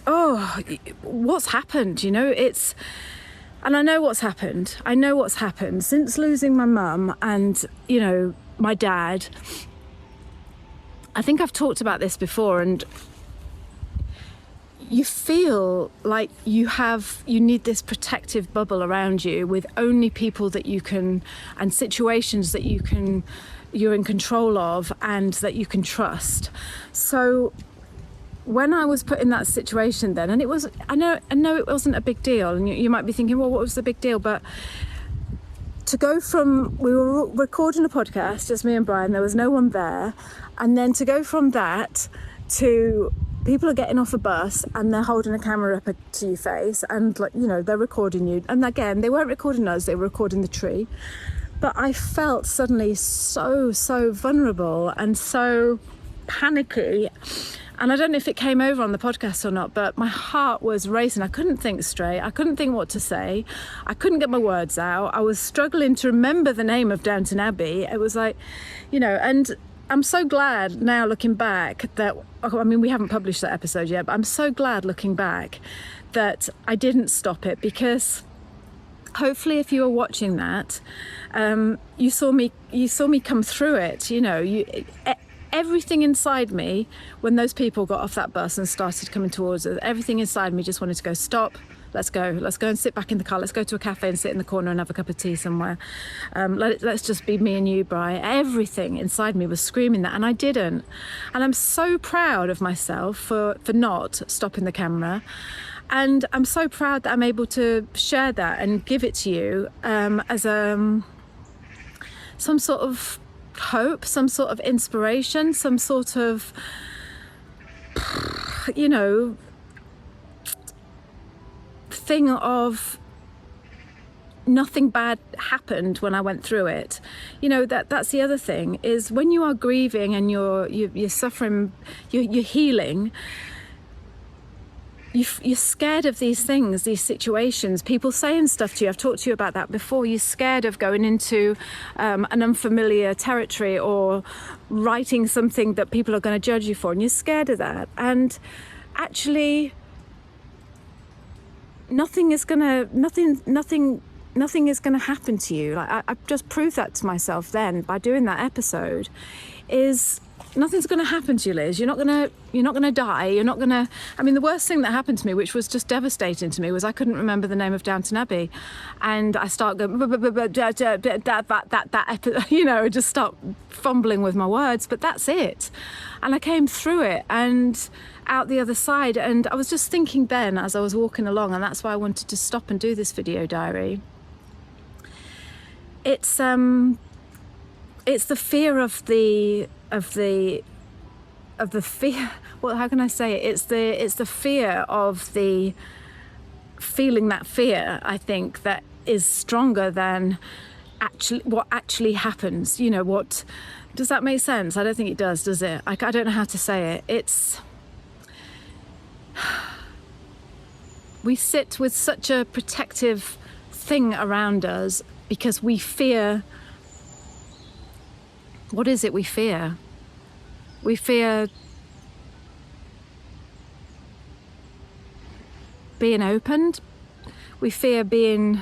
oh, what's happened? You know, and I know what's happened. I know what's happened since losing my mum and, you know, my dad. I think I've talked about this before, and you feel like you need this protective bubble around you with only people that you can, and situations that you're in control of and that you can trust. So when I was put in that situation then, and it was, I know it wasn't a big deal, and you might be thinking, well, what was the big deal? But to go from, we were recording a podcast, just me and Brian, there was no one there, and then to go from that to people are getting off a bus and they're holding a camera up to your face, and like, you know, they're recording you, and again, they weren't recording us, they were recording the tree. But I felt suddenly so vulnerable and so panicky. And I don't know if it came over on the podcast or not, but my heart was racing. I couldn't think straight. I couldn't think what to say. I couldn't get my words out. I was struggling to remember the name of Downton Abbey. It was like, you know, and I'm so glad now looking back that, I mean, we haven't published that episode yet, but I'm so glad looking back that I didn't stop it, because hopefully if you were watching that, you saw me come through it, you know, everything inside me, when those people got off that bus and started coming towards us, everything inside me just wanted to go, stop, let's go and sit back in the car, let's go to a cafe and sit in the corner and have a cup of tea somewhere. Let's just be me and you, Bri. Everything inside me was screaming that, and I didn't. And I'm so proud of myself for not stopping the camera. And I'm so proud that I'm able to share that and give it to you as some sort of hope, some sort of inspiration, some sort of, you know, thing of nothing bad happened when I went through it. You know, that's the other thing, is when you are grieving and you're suffering, you're healing, you're scared of these things, these situations, people saying stuff to you. I've talked to you about that before. You're scared of going into an unfamiliar territory or writing something that people are going to judge you for, and you're scared of that. And actually, nothing is going to happen to you. Like I just proved that to myself then by doing that episode. Is nothing's going to happen to you, Liz. You're not going to die. You're not going to. I mean, the worst thing that happened to me, which was just devastating to me, was I couldn't remember the name of Downton Abbey, and I start going that you know, just start fumbling with my words. But that's it, and I came through it and out the other side. And I was just thinking then as I was walking along, and that's why I wanted to stop and do this video diary. It's the fear of the fear. Well, how can I say it? It's the fear of the feeling that fear, I think, that is stronger than what actually happens. You know, what does that make sense? I don't think it does it? I don't know how to say it. It's we sit with such a protective thing around us because we fear. What is it we fear? We fear being opened. We fear being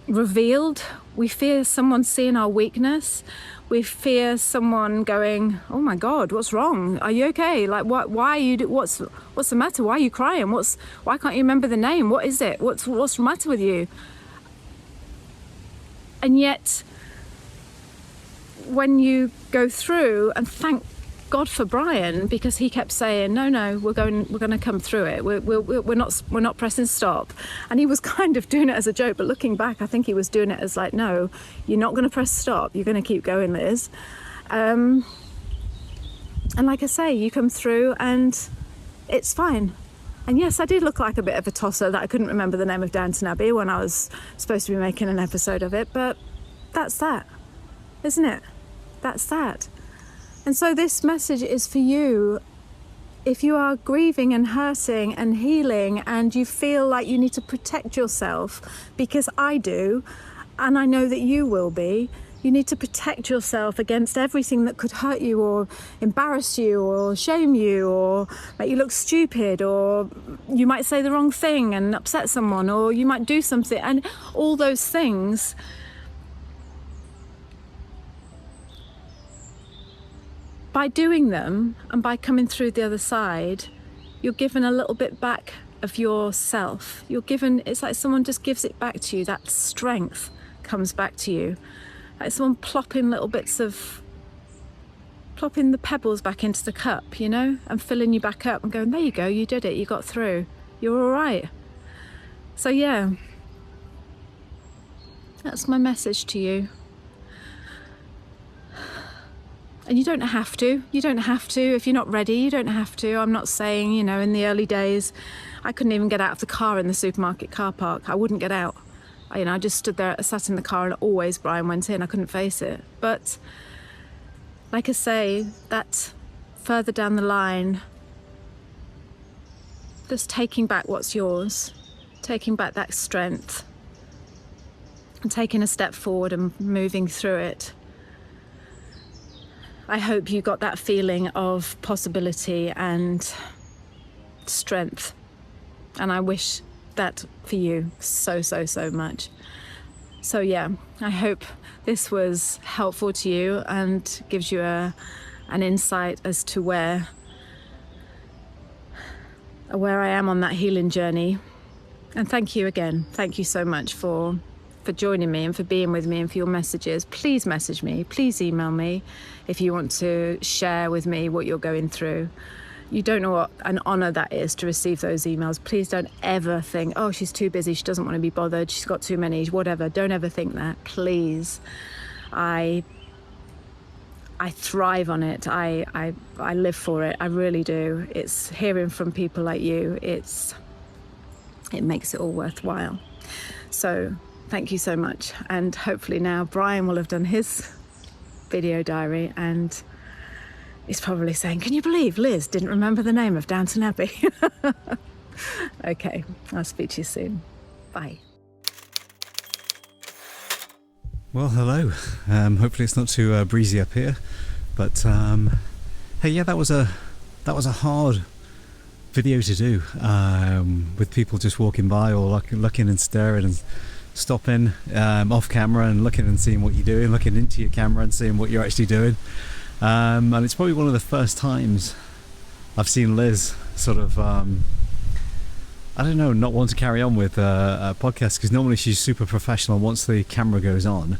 revealed. We fear someone seeing our weakness. We fear someone going, "Oh my God, what's wrong? Are you okay? Like, why are you? What's the matter? Why are you crying? Why can't you remember the name? What is it? What's the matter with you?" And yet, when you go through, and thank God for Brian, because he kept saying, no, we're going to come through it. We're not pressing stop. And he was kind of doing it as a joke, but looking back, I think he was doing it as like, no, you're not going to press stop. You're going to keep going, Liz. And like I say, you come through and it's fine. And yes, I did look like a bit of a tosser that I couldn't remember the name of Downton Abbey when I was supposed to be making an episode of it, but that's that, isn't it? That's that. And so this message is for you. If you are grieving and hurting and healing and you feel like you need to protect yourself, because I do, and I know that you will be, you need to protect yourself against everything that could hurt you or embarrass you or shame you or make you look stupid, or you might say the wrong thing and upset someone, or you might do something, and all those things. By doing them and by coming through the other side, you're given a little bit back of yourself. You're given, it's like someone just gives it back to you. That strength comes back to you. Like someone plopping the pebbles back into the cup, you know, and filling you back up and going, there you go, you did it, you got through, you're all right. So yeah, that's my message to you. And you don't have to. If you're not ready, you don't have to. I'm not saying, you know, in the early days, I couldn't even get out of the car in the supermarket car park. I wouldn't get out. I just stood there, sat in the car, and always Brian went in. I couldn't face it. But like I say, that further down the line, just taking back what's yours, taking back that strength, and taking a step forward and moving through it. I hope you got that feeling of possibility and strength. And I wish that for you so much. So yeah, I hope this was helpful to you and gives you an insight as to where I am on that healing journey. And thank you again. Thank you so much for joining me and for being with me and for your messages. Please message me, please email me if you want to share with me what you're going through. You don't know what an honour that is to receive those emails. Please don't ever think, oh, she's too busy, she doesn't want to be bothered, she's got too many, whatever. Don't ever think that, please. I thrive on it. I live for it. I really do. It's hearing from people like you. It makes it all worthwhile. So thank you so much. And hopefully now Brian will have done his video diary and he's probably saying, can you believe Liz didn't remember the name of Downton Abbey? Okay, I'll speak to you soon. Bye. Well, hello. Hopefully it's not too breezy up here, but hey, yeah, that was a hard video to do, with people just walking by or looking and staring and stopping off camera and looking and seeing what you're doing, looking into your camera and seeing what you're actually doing. And it's probably one of the first times I've seen Liz sort of I don't know, not want to carry on with a podcast, because normally she's super professional once the camera goes on.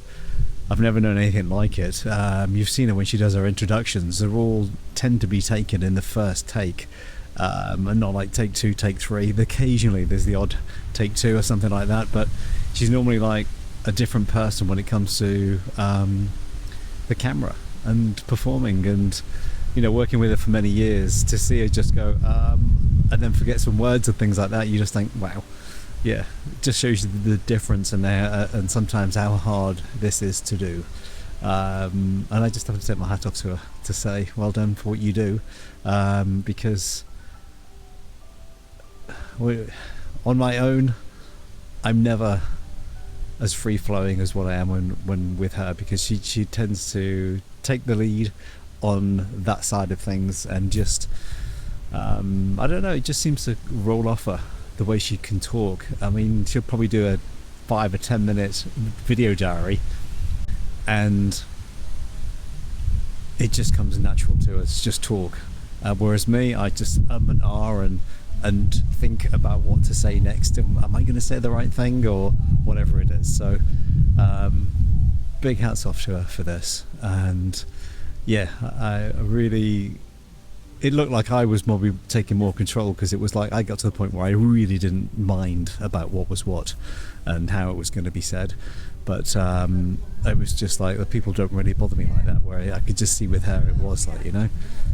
I've never known anything like it. You've seen her when she does her introductions. They're all tend to be taken in the first take, and not like take 2, take 3. Occasionally there's the odd take 2 or something like that, but she's normally like a different person when it comes to the camera and performing. And you know, working with her for many years, to see her just go and then forget some words and things like that, you just think, wow, yeah, it just shows you the difference in there, and sometimes how hard this is to do. And I just have to take my hat off to her to say well done for what you do, because on my own I'm never as free flowing as what I am when with her, because she tends to take the lead on that side of things, and just I don't know, it just seems to roll off her the way she can talk. I mean, she'll probably do a 5 or 10 minute video diary and it just comes natural to us, just talk, whereas me, I just and ah and think about what to say next. Am I going to say the right thing or whatever it is? So big hats off to her for this. And yeah, I really, it looked like I was probably taking more control, because it was like I got to the point where I really didn't mind about what was what and how it was going to be said. But it was just like, the people don't really bother me like that, where I could just see with her it was like, you know.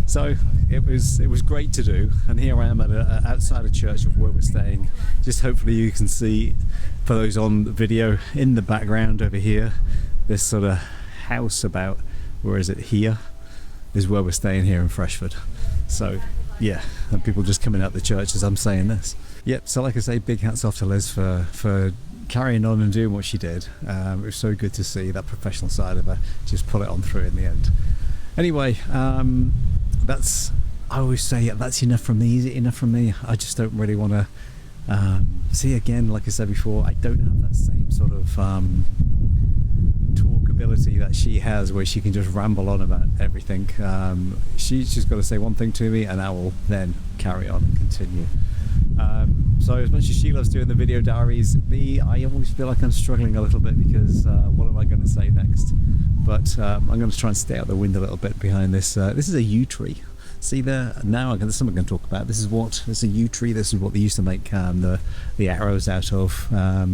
So it was great to do. And here I am at outside a church of where we're staying. Just hopefully you can see, for those on the video, in the background over here, this sort of house about, where is it, here is where we're staying here in Freshford. So yeah, and people just coming out the church as I'm saying this. Yep, so like I say, big hats off to Liz for carrying on and doing what she did. It was so good to see that professional side of her just pull it on through in the end. Anyway, that's, I always say, that's enough from me. Is it enough from me? I just don't really want to see, again, like I said before, I don't have that same sort of talk ability that she has, where she can just ramble on about everything. She's just got to say one thing to me and I will then carry on and continue. So as much as she loves doing the video diaries, me, I always feel like I'm struggling a little bit, because what am I going to say next? But I'm going to try and stay out the wind a little bit behind this. This is a yew tree. See there? Now this is something I'm going to talk about. This is a yew tree. This is what they used to make the arrows out of,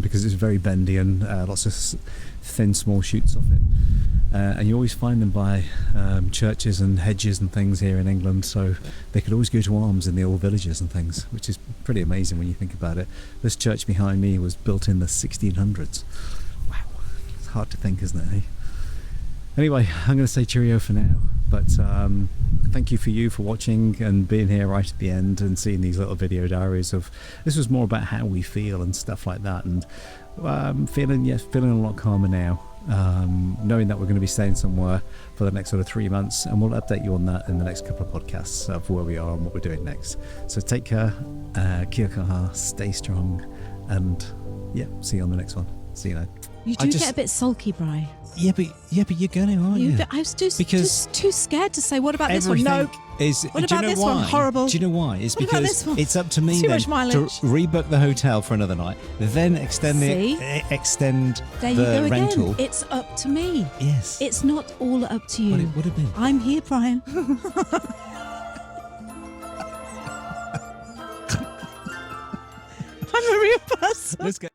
because it's very bendy and lots of thin small shoots off it. And you always find them by churches and hedges and things here in England, so they could always go to arms in the old villages and things, which is pretty amazing when you think about it. This church behind me was built in the 1600s. Wow, it's hard to think, isn't it, eh? Anyway, I'm going to say cheerio for now, but thank you for watching and being here right at the end and seeing these little video diaries of, this was more about how we feel and stuff like that, and feeling a lot calmer now, knowing that we're going to be staying somewhere for the next sort of 3 months, and we'll update you on that in the next couple of podcasts of where we are and what we're doing next. So take care, kia kaha, stay strong, and yeah, see you on the next one. See you later. You do get a bit sulky, Bri. Yeah, but you're going to, aren't you? I was just too scared to say, what about this one? No. What about this one? Horrible. Do you know why? It's what because it's up to me Too then much mileage. to rebook the hotel for another night, then extend the rental. Again. It's up to me. Yes. It's not all up to you. But it would have been. I'm here, Brian. I'm a real person. Let's go.